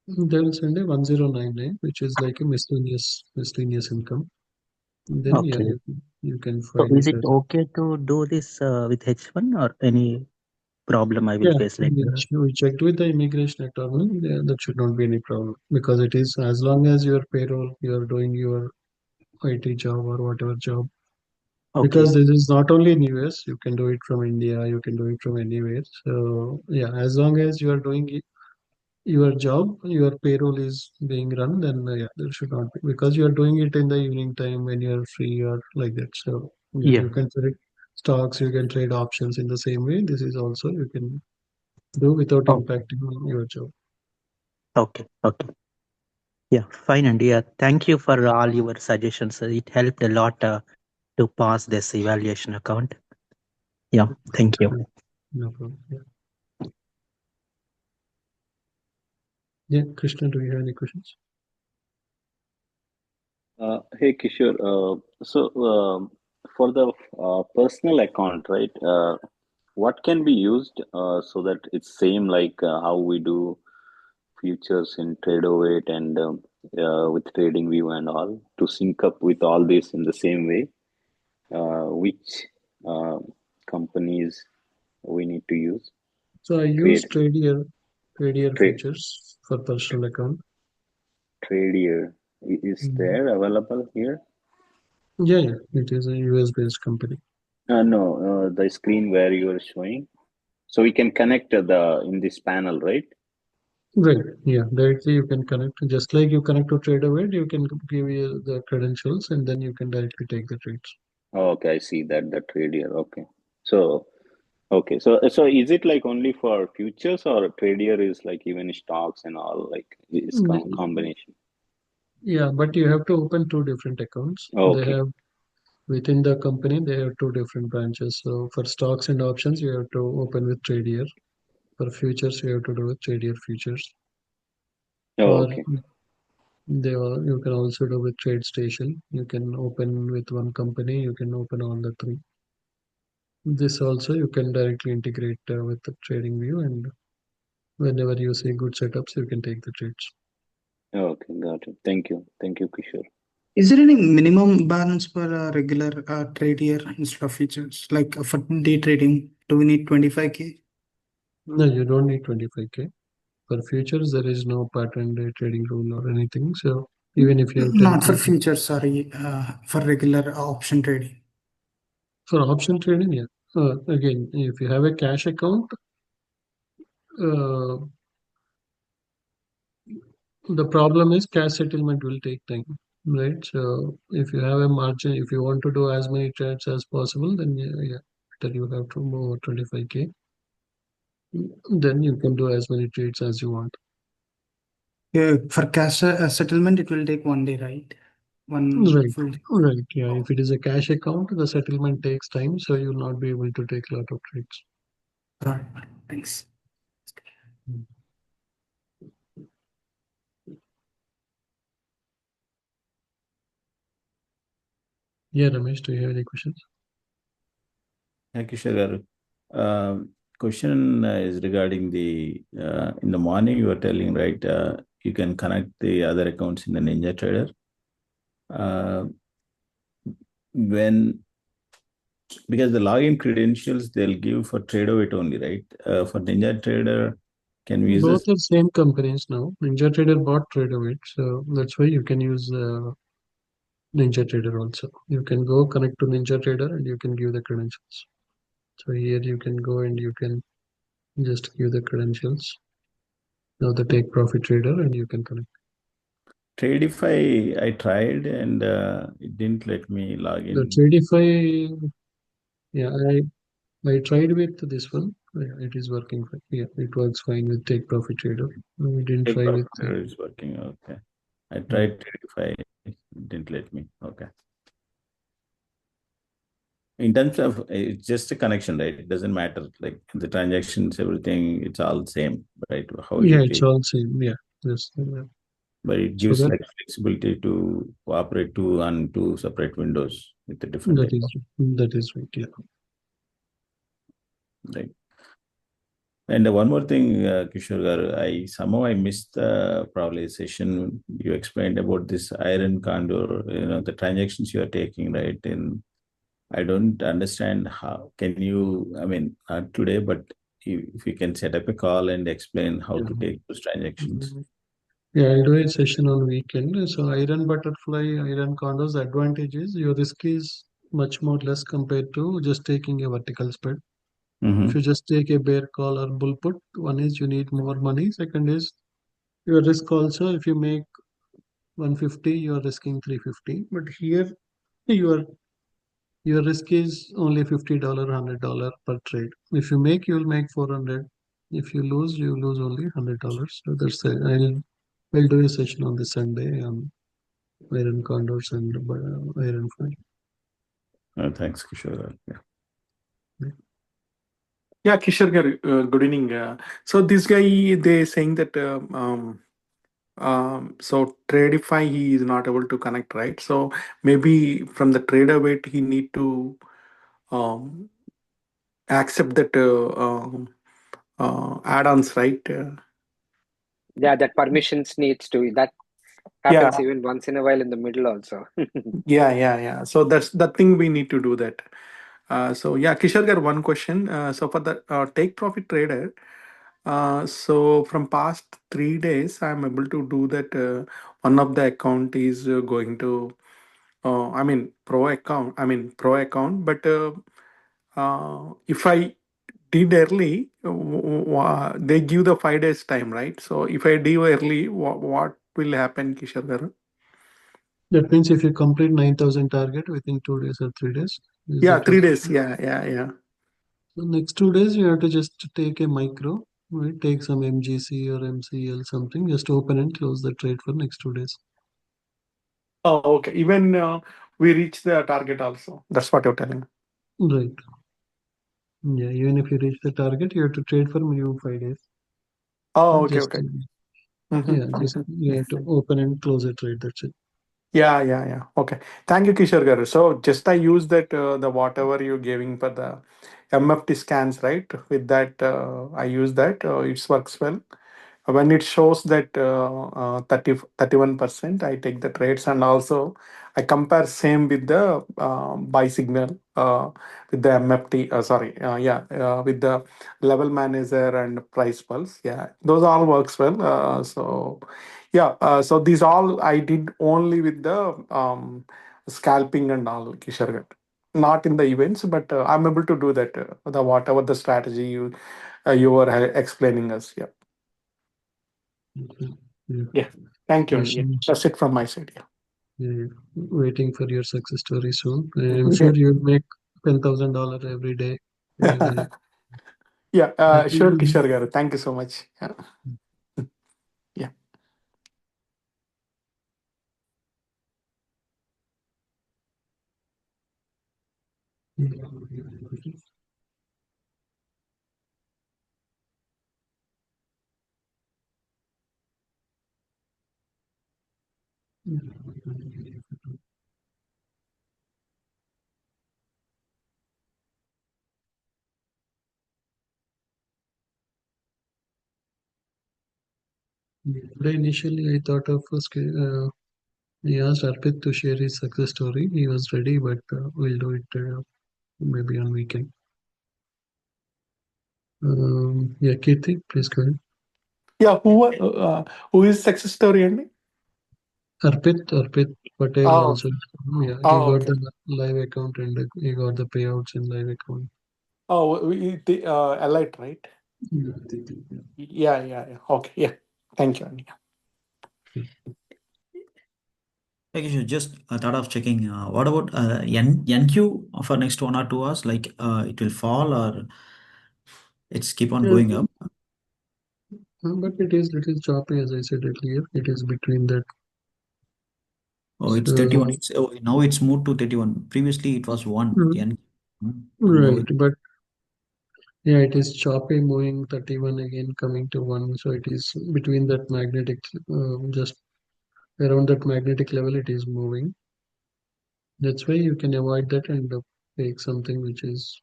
They will send a 1099, which is like a miscellaneous income. Then yeah, Okay. you can So file is it it as okay to do this with H1 or any problem I will yeah. face later? We checked with the immigration attorney. That should not be any problem because it is as long as your payroll, you are doing your IT job or whatever job. Okay. Because this is not only in US, you can do it from India, you can do it from anywhere. So yeah, as long as you are doing your job, your payroll is being run, then yeah, there should not be because you are doing it in the evening time when you are free or like that. So yeah, Yeah. you can trade stocks, you can trade options in the same way. This is also you can do without Okay. impacting on your job. Okay. Okay. Yeah. Fine. And yeah, thank you for all your suggestions. It helped a lot to pass this evaluation account. Yeah. Thank you. Yeah, no problem. Yeah, yeah. Krishna, do you have any questions? Hey Kishore, for the personal account, right? What can be used so that it's same like how we do futures in TradeOvate and with TradingView and all to sync up with all this in the same way? Which uh, companies we need to use? So I use Trade, Tradier trade, futures for personal account. Tradier is Mm. there available here? Yeah, yeah, it is a US based company. No, the screen where you are showing. So we can connect the in this panel, right? Right. Yeah. Directly you can connect. Just like you connect to TradeAway, you can give you the credentials and then you can directly take the trades. Oh, okay, I see that the trade here. Okay. So okay, so is it like only for futures or trade here is like even stocks and all like is Mm, combination? yeah, but you have to open two different accounts. They Okay, have within the company they have two different branches. So for stocks and options, you have to open with Tradier. For futures, you have to do with Tradier futures. oh, Or okay, you can also do with TradeStation. You can open with one company. You can open all the three. This also you can directly integrate with the trading view, and whenever you see good setups, you can take the trades. okay, got it. Thank you, Kishore. Is there any minimum balance for a regular trade here instead of futures? Like for day trading, do we need 25K? No, you don't need 25K. For futures, there is no pattern day trading rule or anything. So even if you have Not for 10K futures, sorry, for regular option trading. for option trading, yeah. Again, if you have a cash account, uh, the problem is cash settlement will take time, right? So if you have a margin, if you want to do as many trades as possible, then yeah, then you have to move 25K. Then you can do as many trades as you want. Yeah, for cash settlement, it will take 1 day, right? One Right, full day. right. Yeah, if it is a cash account, the settlement takes time, so you'll not be able to take a lot of trades. Right. Thanks. Mm. Yeah, Ramesh, do you have any questions? Kishore garu. Question is regarding the in the morning you were telling right you can connect the other accounts in the Ninja Trader. When because the login credentials they'll give for TradeOvate only, right? For Ninja Trader, can we use Both this? are same companies now. Ninja Trader bought TradeAway, so that's why you can use Ninja Trader also. You can go connect to Ninja Trader and you can give the credentials. So here you can go and you can just give the credentials of the take profit trader and you can connect. Tradify I tried and it didn't let me log The in. Tradify, yeah, I tried with this one. Yeah, it is working fine. Yeah, it works fine with take profit trader. We didn't Take try with. profit is working. Okay. I tried Tradify, it didn't let me. Okay. In terms of it's just a connection, right? It doesn't matter. Like the transactions, everything, it's all same, right? How Yeah, you it's take, all same. Yeah. Yes. Yeah. but it So gives like flexibility to operate two on two separate windows with the different type that is right. Yeah. of, right? And one more thing, Kishore garu, I missed probably session you explained about this iron condor, the transactions you are taking, right? And I don't understand how can you, I mean, not today, but if you can set up a call and explain how to take those transactions. Yeah, I'll do a session on weekend. So iron butterfly, iron condos, the advantage is your risk is much more less compared to just taking a vertical spread. If you just take a bear call or bull put, one is you need more money. Second is your risk also. If you make 150, you are risking 350. But here your your risk is only $50, $100 per trade. If you make, you'll make 400. If you lose only $100. So that's it. I'll do a session on this Sunday on iron condors and iron fly. Thanks, Kishore. Yeah, Kishore garu, good evening. So this guy, they saying that so Tradify he is not able to connect, right? So maybe from the trader weight he need to um, accept that add-ons, right? Yeah, that permissions needs to that Yeah, happens even once in a while in the middle also. yeah. So that's the thing we need to do that. So yeah, Kishore garu, one question. So for the take profit trader, so from past 3 days, I'm able to do that. One of the account is going to, I mean, pro account. I mean, pro account. But if I did early, they give the 5 days time, right? So if I do early, what will happen, Kishore garu? That means if you complete 9,000 target within 2 days or 3 days, is Yeah, that your 3 days. Yeah. So next 2 days you have to just take a micro, right? Take some MGC or MCL something, just open and close the trade for next 2 days. Oh, okay. Even we reach the target also. That's what you're telling. Right. Yeah, even if you reach the target, you have to trade for minimum 5 days. Oh, But okay, just okay. just you have to open and close a trade. That's it. Yeah. Okay. Thank you, Kishore garu. So just I use that the whatever you're giving for the MFT scans, right? With that, I use that. It works well. When it shows that 31%, I take the trades, and also I compare same with the buy signal with the MFT. With the level manager and price pulse. Yeah, those all works well. So these all I did only with the scalping and all, Kishore. Not in the events, but I'm able to do that. The whatever the strategy you were explaining us. Yeah. Yeah. Yeah. Thank you. Yes, Yeah. That's it from my side. Yeah. yeah. Waiting for your success story soon. I'm Yeah. sure you'll make $10,000 every day. Very, very Yeah. Sure, happy. Kishore garu. Thank you so much. Yeah. Yeah. But initially, I thought of he asked Arpit to share his success story. He was ready, but we'll do it maybe on weekend. Yeah, Kirti, please go ahead. Yeah. Who is success story ending? Arpit Patel Oh. also. Yeah, he Oh. got Okay. the live account and he got the payouts in live account. Oh, Elite, right? Yeah. Okay. Yeah. Thank you. Okay, sure. Just thought of checking. What about NQ for next 1 or 2 hours? Like it will fall or it's keep on Yeah, going up? but it is little choppy as I said earlier. It is between that Oh, it's 31. Oh, now it's moved to 31. Previously, it was 1. Mm, And now right, but yeah, it is choppy moving 31 again coming to 1. So it is between that magnetic, just around that magnetic level, it is moving. That's why you can avoid that and take something which is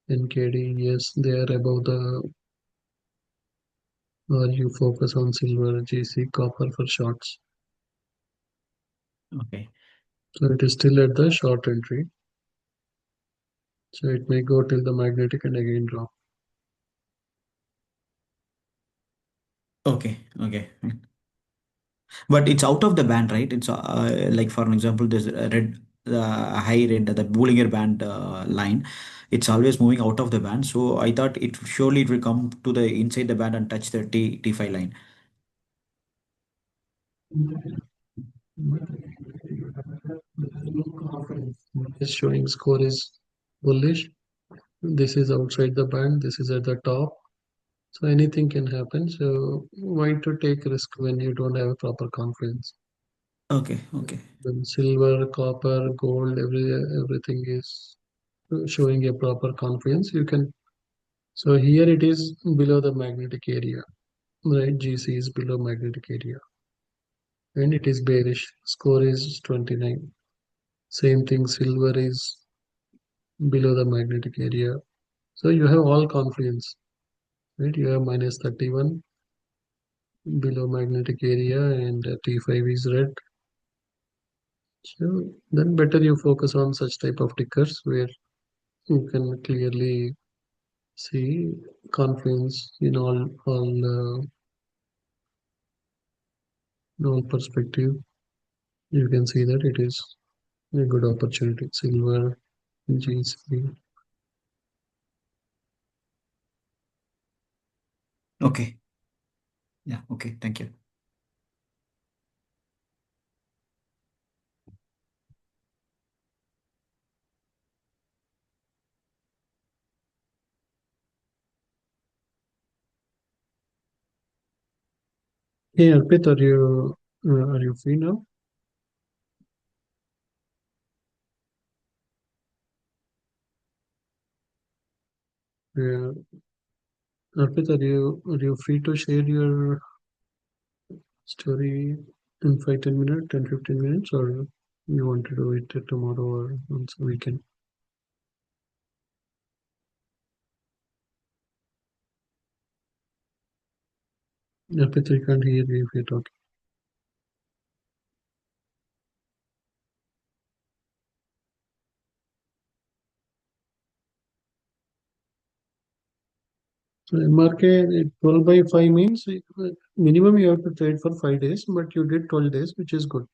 NKD. Yes, they are above the, or you focus on silver, GC, copper for shorts. okay. So it is still at the short entry. So it may go till the magnetic and again drop. Okay. Okay. But it's out of the band, right? It's like, for an example, there's a red, high red, the Bollinger Band line. It's always moving out of the band. So I thought it surely it will come to the inside the band and touch the T5 line. Is showing score is bullish. This is outside the band. This is at the top. So anything can happen. So why to take risk when you don't have a proper confidence? Okay. Okay. When silver, copper, gold, everything is showing a proper confidence, you can. So here it is below the magnetic area, right? GC is below magnetic area, and it is bearish. Score is 29. Same thing, silver is below the magnetic area. So you have all confidence, right? You have minus 31 below magnetic area, and T5 is red. So then better you focus on such type of tickers where you can clearly see confidence in all perspective. You can see that it is a good opportunity. Silver, GC. Okay. Yeah. Okay. Thank you. Hey Arpit, are you free now? Uh, Arpit, are you free to share your story in 5-10 minutes, 10-15 minutes, or you want to do it tomorrow or once a weekend? Arpit, I can't hear you if you're talking. So MRK 12 by 5 means minimum you have to trade for 5 days, but you did 12 days, which is good.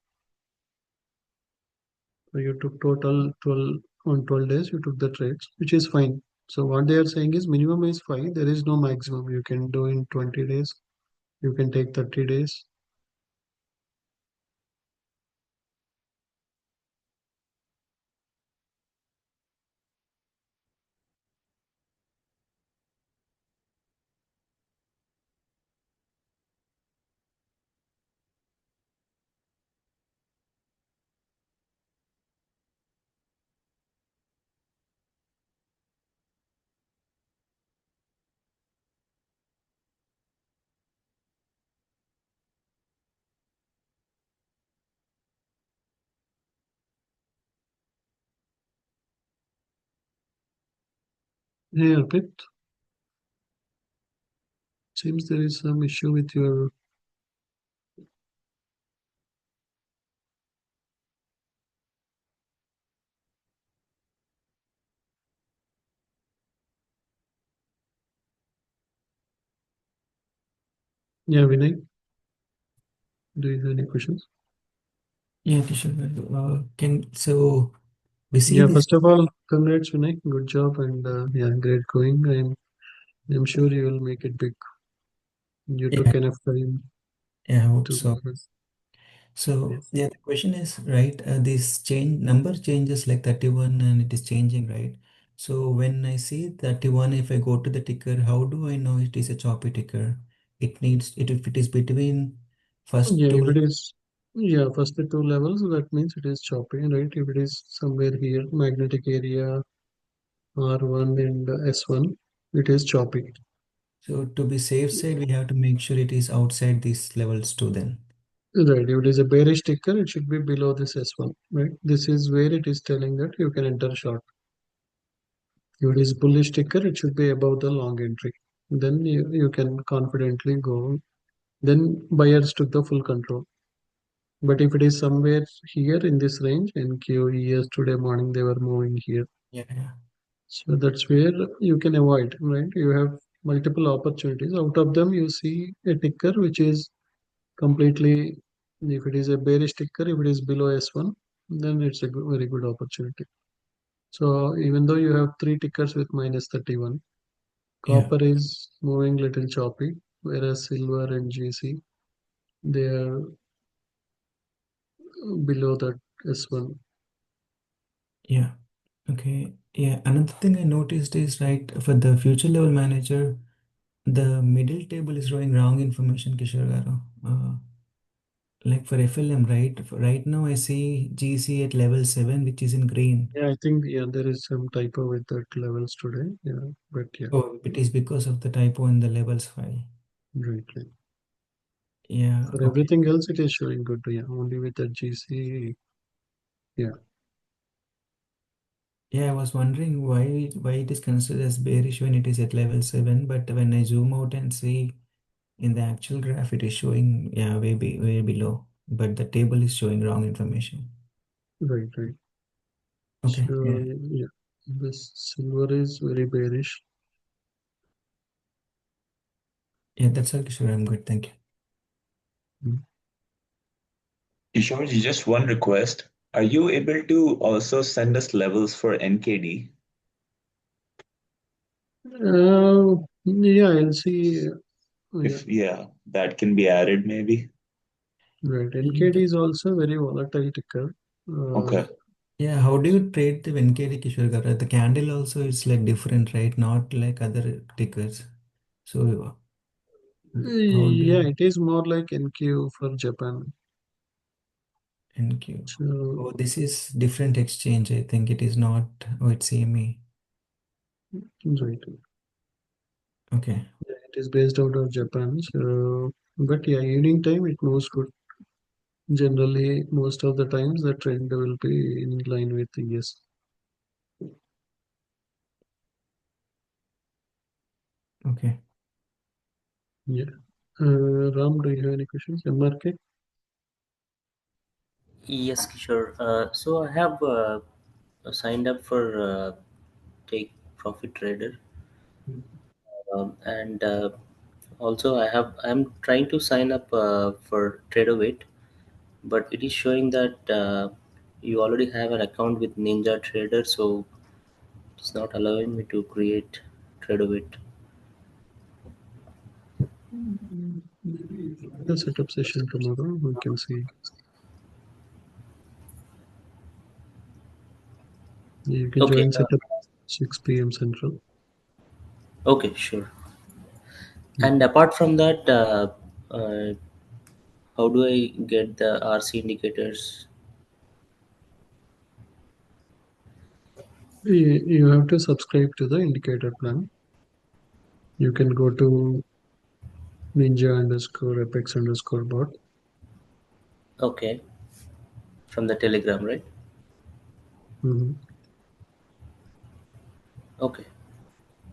So you took total 12 on 12 days, you took the trades, which is fine. So what they are saying is minimum is 5, there is no maximum. You can do in 20 days, you can take 30 days. Hey Arpit, seems there is some issue with your. Yeah, Vinay, do you have any questions? Yeah, Kishore. We see Yeah, this. first of all, congrats, Vinay. Good job, and yeah, great going. I'm sure you will make it big. You Yeah, took enough time yeah, I hope to. so. So Yes. yeah, the question is, right, this change number changes like 31 and it is changing, right? So when I see 31, if I go to the ticker, how do I know it is a choppy ticker? It needs it if it is between first Yeah, two if it lines. is Yeah, first the two levels, that means it is choppy, right? If it is somewhere here, magnetic area R1 and S1, it is choppy. So to be safe side, we have to make sure it is outside these levels too then. Right, if it is a bearish ticker, it should be below this S1, right? This is where it is telling that you can enter short. If it is bullish ticker, it should be above the long entry. Then you can confidently go. Then buyers took the full control. But if it is somewhere here in this range, in QE, today morning they were moving here. Yeah, yeah. So that's where you can avoid, right? You have multiple opportunities. Out of them, you see a ticker which is completely, if it is a bearish ticker, if it is below S1, then it's a very good opportunity. So even though you have three tickers with minus 31, Yeah, copper is moving little choppy, whereas silver and GC, they are below that S1. yeah. Okay. Yeah. Another thing I noticed is right for the future level manager, the middle table is showing wrong information, Kishore Garu. Like for FLM, right? Right now I see GC at level 7, which is in green. Yeah, I think there is some typo with that levels today. Yeah, but yeah, Oh, it is because of the typo in the levels file. right. Yeah, For okay. everything else, it is showing good. Yeah, only with the GC. Yeah, Yeah, I was wondering why it is considered as bearish when it is at level 7, but when I zoom out and see in the actual graph, it is showing way below, but the table is showing wrong information. right. Okay, So yeah, yeah, this silver is very bearish. yeah, that's all, Kishore. I'm good, thank you. Mm. Kishore, just one request. Are you able to also send us levels for NKD? Yeah, I'll see. Yeah, If that can be added maybe. right. NKD is also very volatile ticker. Uh, Okay. Yeah, how do you trade the NKD, Kishore Garu? The candle also is like different, right? Not like other tickers. So how do yeah, you it is more like NQ for Japan. NQ? So Oh, this is different exchange. I think it is not. Oh, it's CME. right, Okay. yeah, it is based out of Japan. So, but yeah, evening time it moves good. Generally, most of the times the trend will be in line with the yes. Okay. Yeah. Ram, do you have any questions? MRK? Yes, Kishore. So I have signed up for Take Profit Trader, and also I'm trying to sign up for TraderWeight, but it is showing that you already have an account with Ninja Trader, so it's not allowing me to create TraderWeight. Maybe the setup session tomorrow. We can see. You can Okay. join setup 6 p.m. Central. Okay, sure. Yeah. And apart from that, uh, how do I get the RC indicators? You have to subscribe to the indicator plan. You can go to ninja underscore apex underscore bot. Okay, from the Telegram, right? Mhm. Okay.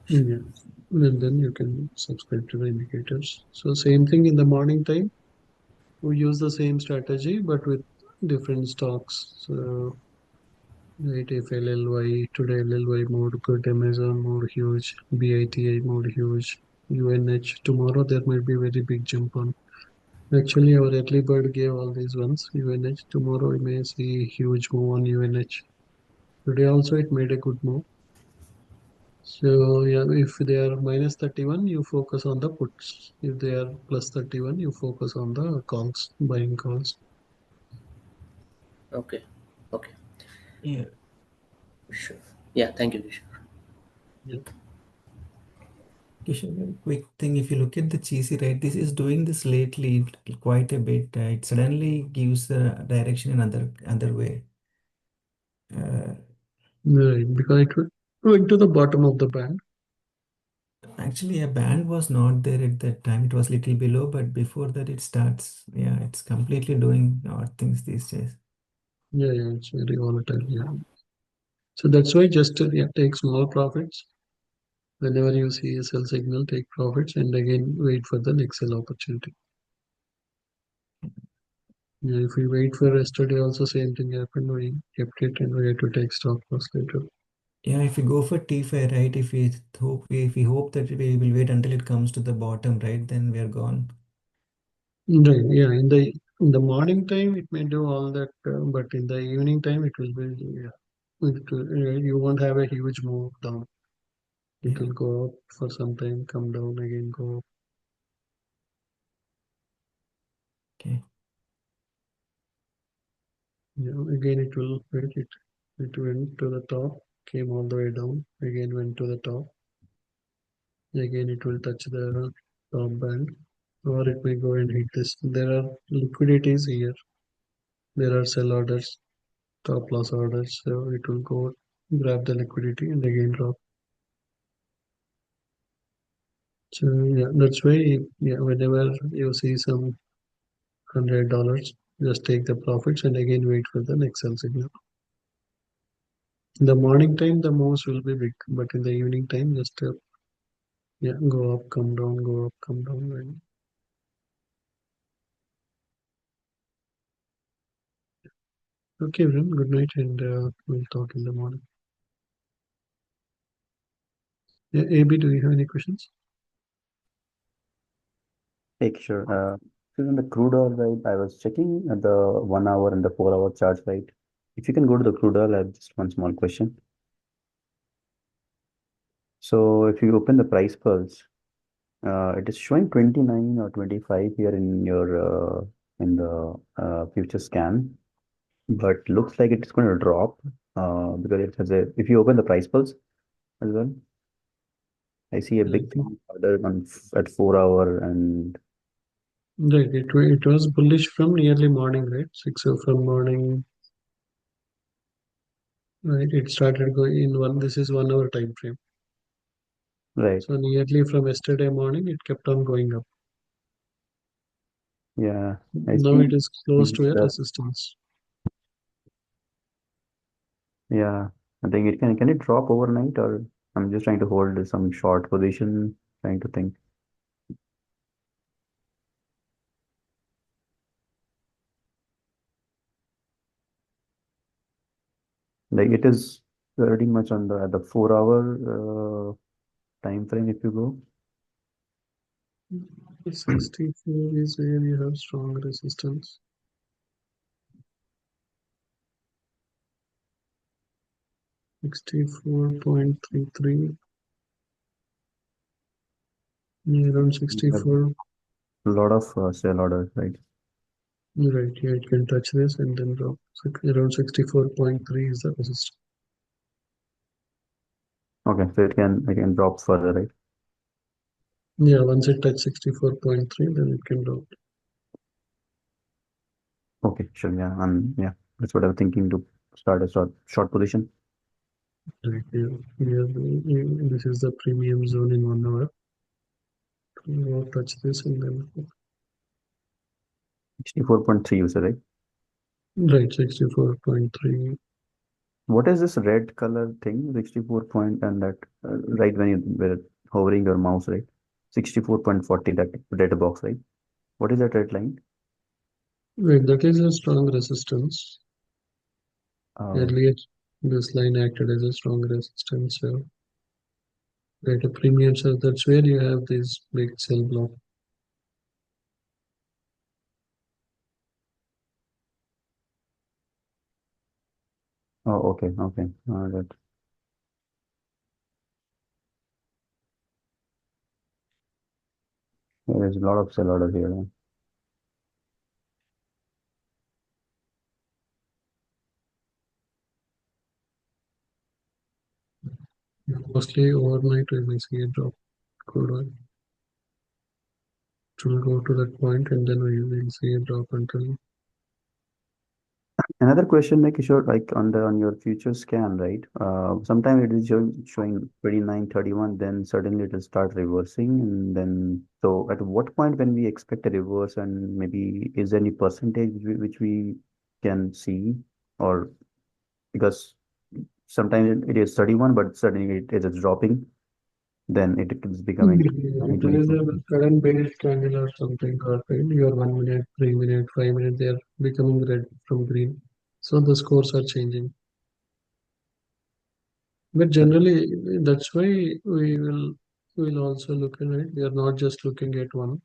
Sure. Yeah. And then you can subscribe to the indicators. So same thing in the morning time. We use the same strategy but with different stocks. So right, if LLY today LLY moved good, Amazon moved huge, BITI moved huge, UNH tomorrow there might be very big jump on. Actually, our early bird gave all these ones. UNH tomorrow we may see huge move on UNH. Today also it made a good move. So yeah, if they are minus 31, you focus on the puts. If they are plus 31, you focus on the calls, buying calls. Okay. Okay. Yeah. Sure. Yeah. Thank you, Vishnu. Yeah. Kishore, quick thing, if you look at the cheesy, right, this is doing this lately quite a bit. It suddenly gives the direction another way. Uh, Right, because it went to the bottom of the band. Actually, a band was not there at that time. It was little below, but before that it starts. Yeah, it's completely doing odd things these days. Yeah, yeah, it's very volatile. Yeah. So that's why just yeah, take small profits. Whenever you see a sell signal, take profits and again wait for the next sell opportunity. Yeah, if we wait for yesterday, also same thing happened. We kept it and we had to take stop loss later. Yeah, if we go for T5, right? If we hope that we will wait until it comes to the bottom, right? Then we are gone. Right. Yeah. In the morning time, it may do all that, but in the evening time, it will be yeah. You won't have a huge move down. It Yeah. will go up for some time, come down again, go up. Okay. Yeah. Again, it will wait. It went to the top, came all the way down. Again, went to the top. Again, it will touch the top band, or it may go and hit this. There are liquidities here. There are sell orders, stop loss orders. So it will go grab the liquidity and again drop. So yeah, that's why yeah, whenever you see some $100, just take the profits and again wait for the next sell signal. In the morning time, the moves will be big, but in the evening time, just yeah, go up, come down, go up, come down. And okay, everyone, good night, and we'll talk in the morning. Yeah, AB, do you have any questions? Hey, sure. So in the crude oil, right, I was checking at the 1 hour and the 4 hour charts, right? If you can go to the crude oil, I have just one small question. So if you open the price pulse, it is showing 29 or 25 here in your in the future scan, but looks like it's going to drop because it has a. If you open the price pulse as well, I see a big thing other on at 4 hour and Right, it was bullish from nearly morning, right? 6 from morning, right? It started going in one. This is 1 hour time frame. right. So nearly from yesterday morning, it kept on going up. Yeah, I Now see. it is close to a The resistance. Yeah, I think it can it drop overnight or I'm just trying to hold some short position, trying to think. Like it is pretty much on the at the 4 hour time frame if you go. 64 is where you have strong resistance. 64.33, around You have 64. a lot of sell orders, right? Right, yeah, it can touch this and then drop. Around 64.3 is the resistance. Okay, so it can drop further, right? Yeah, once it touch 64.3, then it can drop. Okay, sure, yeah, yeah, that's what I'm thinking to start a short position. Right, yeah, yeah, this is the premium zone in 1 hour. Go touch this and then 64.3 you said, right? right, 64.3. What is this red color thing? 64 point and that right when you were hovering your mouse, right? 64.40, that red box, right? What is that red line? Right, that is a strong resistance. Oh, Earlier, this line acted as a strong resistance. So, right, a premium, so that's where you have this big sell block. oh, okay, okay. That there is a lot of sell order here. Mostly overnight, we may see a drop crude oil. It will go to that point and then we will see a drop until. Another question, like Kishore, like on your future scan, right? Sometimes it is showing 29.31, then suddenly it will start reversing, and then so at what point when we expect a reverse, and maybe is there any percentage which we can see, or because sometimes it is 31, but suddenly it is dropping, then it is becoming If there is 9.24. a sudden bearish candle or something, or your 1 minute, 3 minute, 5 minute, they are becoming red from green. So the scores are changing. But generally, that's why we'll also look at it. We are not just looking at one.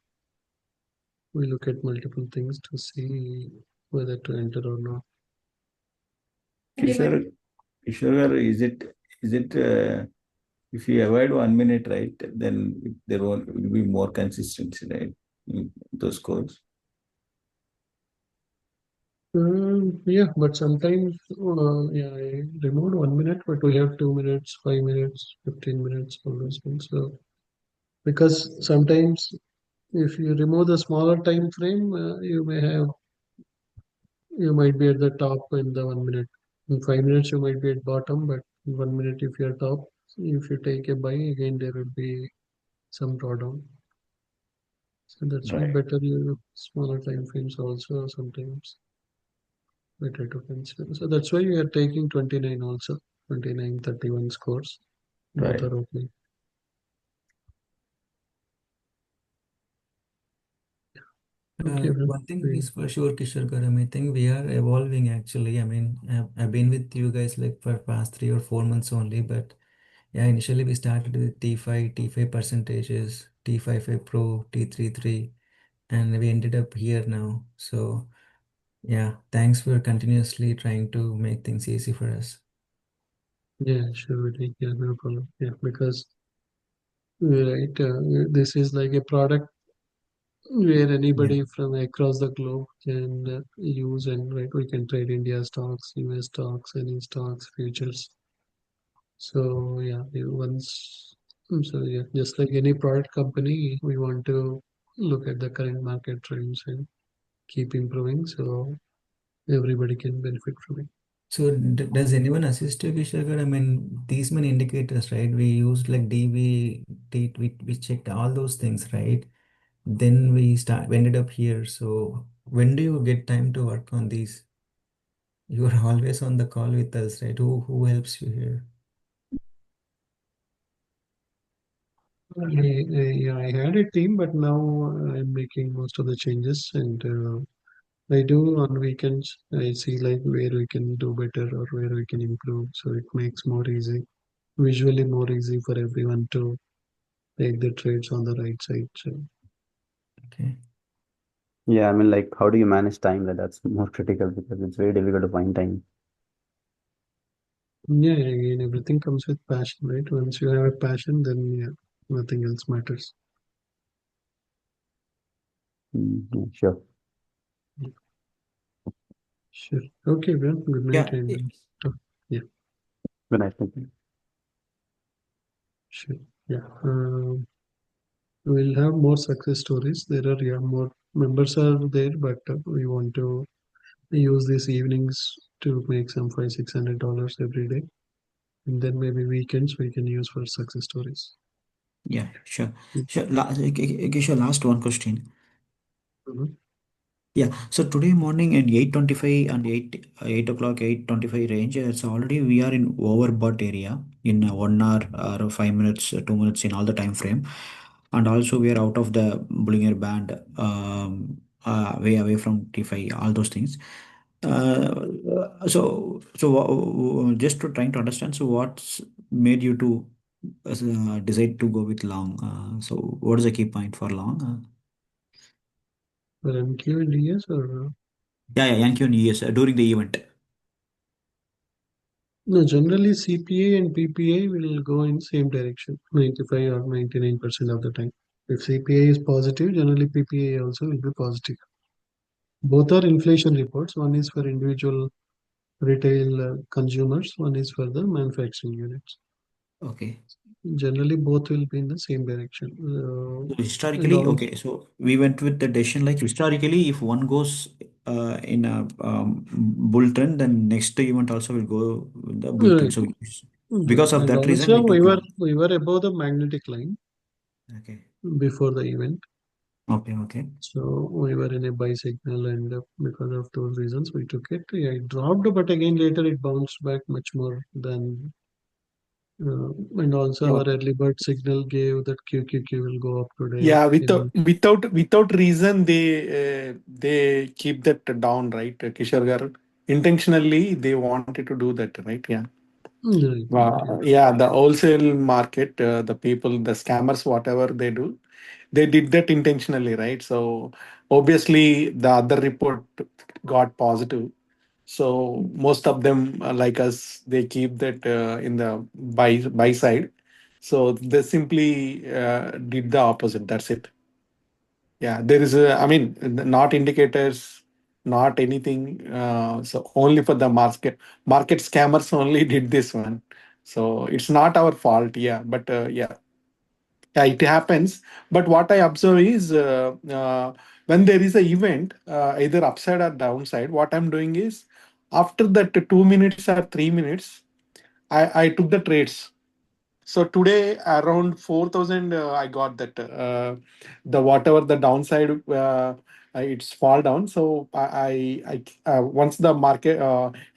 We look at multiple things to see whether to enter or not. Kishore, Kishore, is it if you avoid 1 minute, right, then there will be more consistency, right, in those scores. Yeah, but sometimes, yeah, I removed 1 minute, but we have 2 minutes, 5 minutes, 15 minutes, all those things. So because sometimes if you remove the smaller time frame, you might be at the top in the 1 minute. In 5 minutes, you might be at bottom, but in 1 minute, if you're top, if you take a buy, again there will be some drawdown. So that's why Right. better you smaller time frames also sometimes better to consider. So that's why we are taking 29 also, 29, 31 scores. Both Right. are okay. Okay, well, One thing is for sure, Kishore Garam, I think we are evolving actually. I mean, I've been with you guys like for past 3 or 4 months only, but yeah, initially we started with T5 percentages, T55 Pro, T33, and we ended up here now. So yeah, thanks for continuously trying to make things easy for us. yeah, sure, we take, yeah, no problem. Yeah, because right, this is like a product where Yeah. anybody from across the globe can use, and right, we can trade India stocks, US stocks, any stocks, futures. So yeah, so yeah, just like any product company, we want to look at the current market trends and keep improving so everybody can benefit from it. So does anyone assist you, Kishore? I mean, these many indicators, right? We used like DV, we checked all those things, right? Then we ended up here. So when do you get time to work on these? You are always on the call with us, right? Who helps you here? Yeah, I had a team, but now I'm making most of the changes, and I do on weekends. I see like where we can do better or where we can improve, so it makes more easy, visually more easy for everyone to take the trades on the right side. So Okay. Yeah, I mean, like, how do you manage time? That's more critical because it's very difficult to find time. yeah, again, everything comes with passion, right? Once you have a passion, then yeah, nothing else matters. Yeah, sure. Sure. Okay, well, good night, Yeah. and yeah, Good night. Thank you. sure. Yeah. We'll have more success stories. There are, yeah, more members are there, but we want to use these evenings to make some $500-600 every day, and then maybe weekends we can use for success stories. Yeah, sure. Mm. Sure. Kishore, last one question. Mhm. Yeah, so today morning at 8:25 and 8 o'clock, 8:25 range, so already we are in overbought area in 1 hour or 5 minutes, 2 minutes in all the time frame. And also we are out of the Bollinger Band, way away from T5, all those things. Just to trying to understand, so what's made you to decide to go with long? So what is the key point for long? For MQ and DS or Yeah, Yankee on ES during the event. no, generally CPA and PPA will go in same direction, 95 or 99% of the time. If CPA is positive, generally PPA also will be positive. Both are inflation reports. One is for individual retail consumers, one is for the manufacturing units. Okay. Generally, both will be in the same direction. So historically, Down. okay, so we went with the decision like historically, if one goes in a bull trend, then next event also will go with the bull trend. Right. So Right. because of And that reason, also we took long. we were above the magnetic line Okay. before the event. Okay. Okay. So we were in a buy signal, and because of those reasons, we took it. Yeah, it dropped, but again later it bounced back much more than. And also Yeah. our early bird signal gave that QQQ will go up today. Yeah, In, without reason they keep that down, right, Kishore garu? Intentionally they wanted to do that, right? Yeah. right, right, yeah. Yeah, the wholesale market, the people, the scammers, whatever they do, they did that intentionally, right? So obviously the other report got positive. So most of them, like us, they keep that in the buy side. So they simply did the opposite. That's it. Yeah, there is a, I mean, not indicators, not anything. So only for the market scammers only did this one. So it's not our fault. Yeah, but yeah, it happens. But what I observe is when there is an event, either upside or downside, what I'm doing is after that 2 minutes or 3 minutes, I took the trades. So today around 4,000, I got that the whatever the downside, it's fall down. So once the market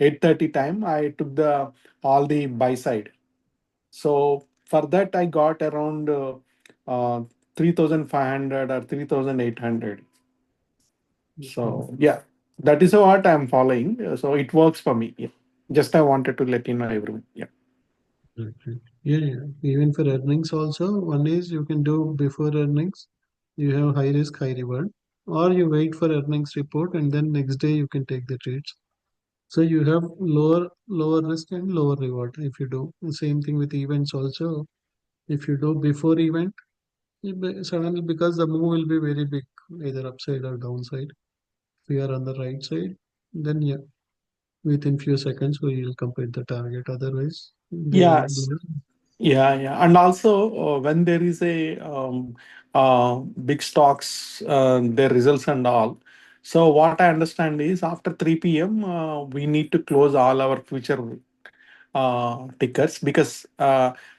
8:30 time, I took the all the buy side. So for that I got around 3,500 or 3,800. So yeah, that is what I'm following. So it works for me. Yeah. Just I wanted to let you know everyone. Yeah. Right, right. Yeah, yeah. Even for earnings also, one is you can do before earnings, you have high risk, high reward, or you wait for earnings report and then next day you can take the trades. So you have lower risk and lower reward if you do. The same thing with events also. If you do before event, suddenly because the move will be very big, either upside or downside. If we are on the right side, then yeah, within few seconds we will complete the target. Otherwise, they will Yes. do. Yeah, yeah, and also when there is a big stocks, their results and all. So what I understand is after 3 p.m. We need to close all our future tickers because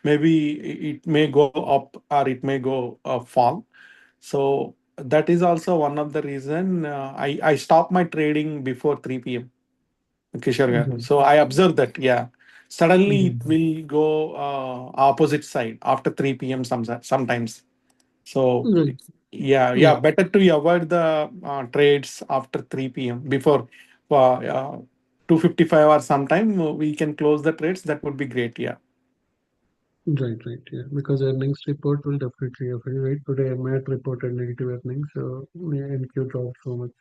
maybe it may go up or it may go fall. So that is also one of the reason I stop my trading before 3 p.m. Kishore garu. Mhm. So I observed that, yeah, suddenly it Mhm. will go opposite side after 3 p.m. Sometimes. So Right. yeah, yeah, Yeah. better to avoid the trades after 3 p.m. Before 2:55 or sometime we can close the trades. That would be great. Yeah. Right, right, yeah. Because earnings report will definitely affect, right? Today, MAT reported negative earnings, so NQ dropped so much.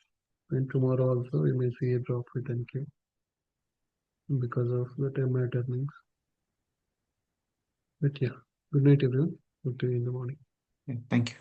And tomorrow also, we may see a drop with NQ because of the MAT earnings. But yeah, good night, everyone. Good to you in the morning. Thank you.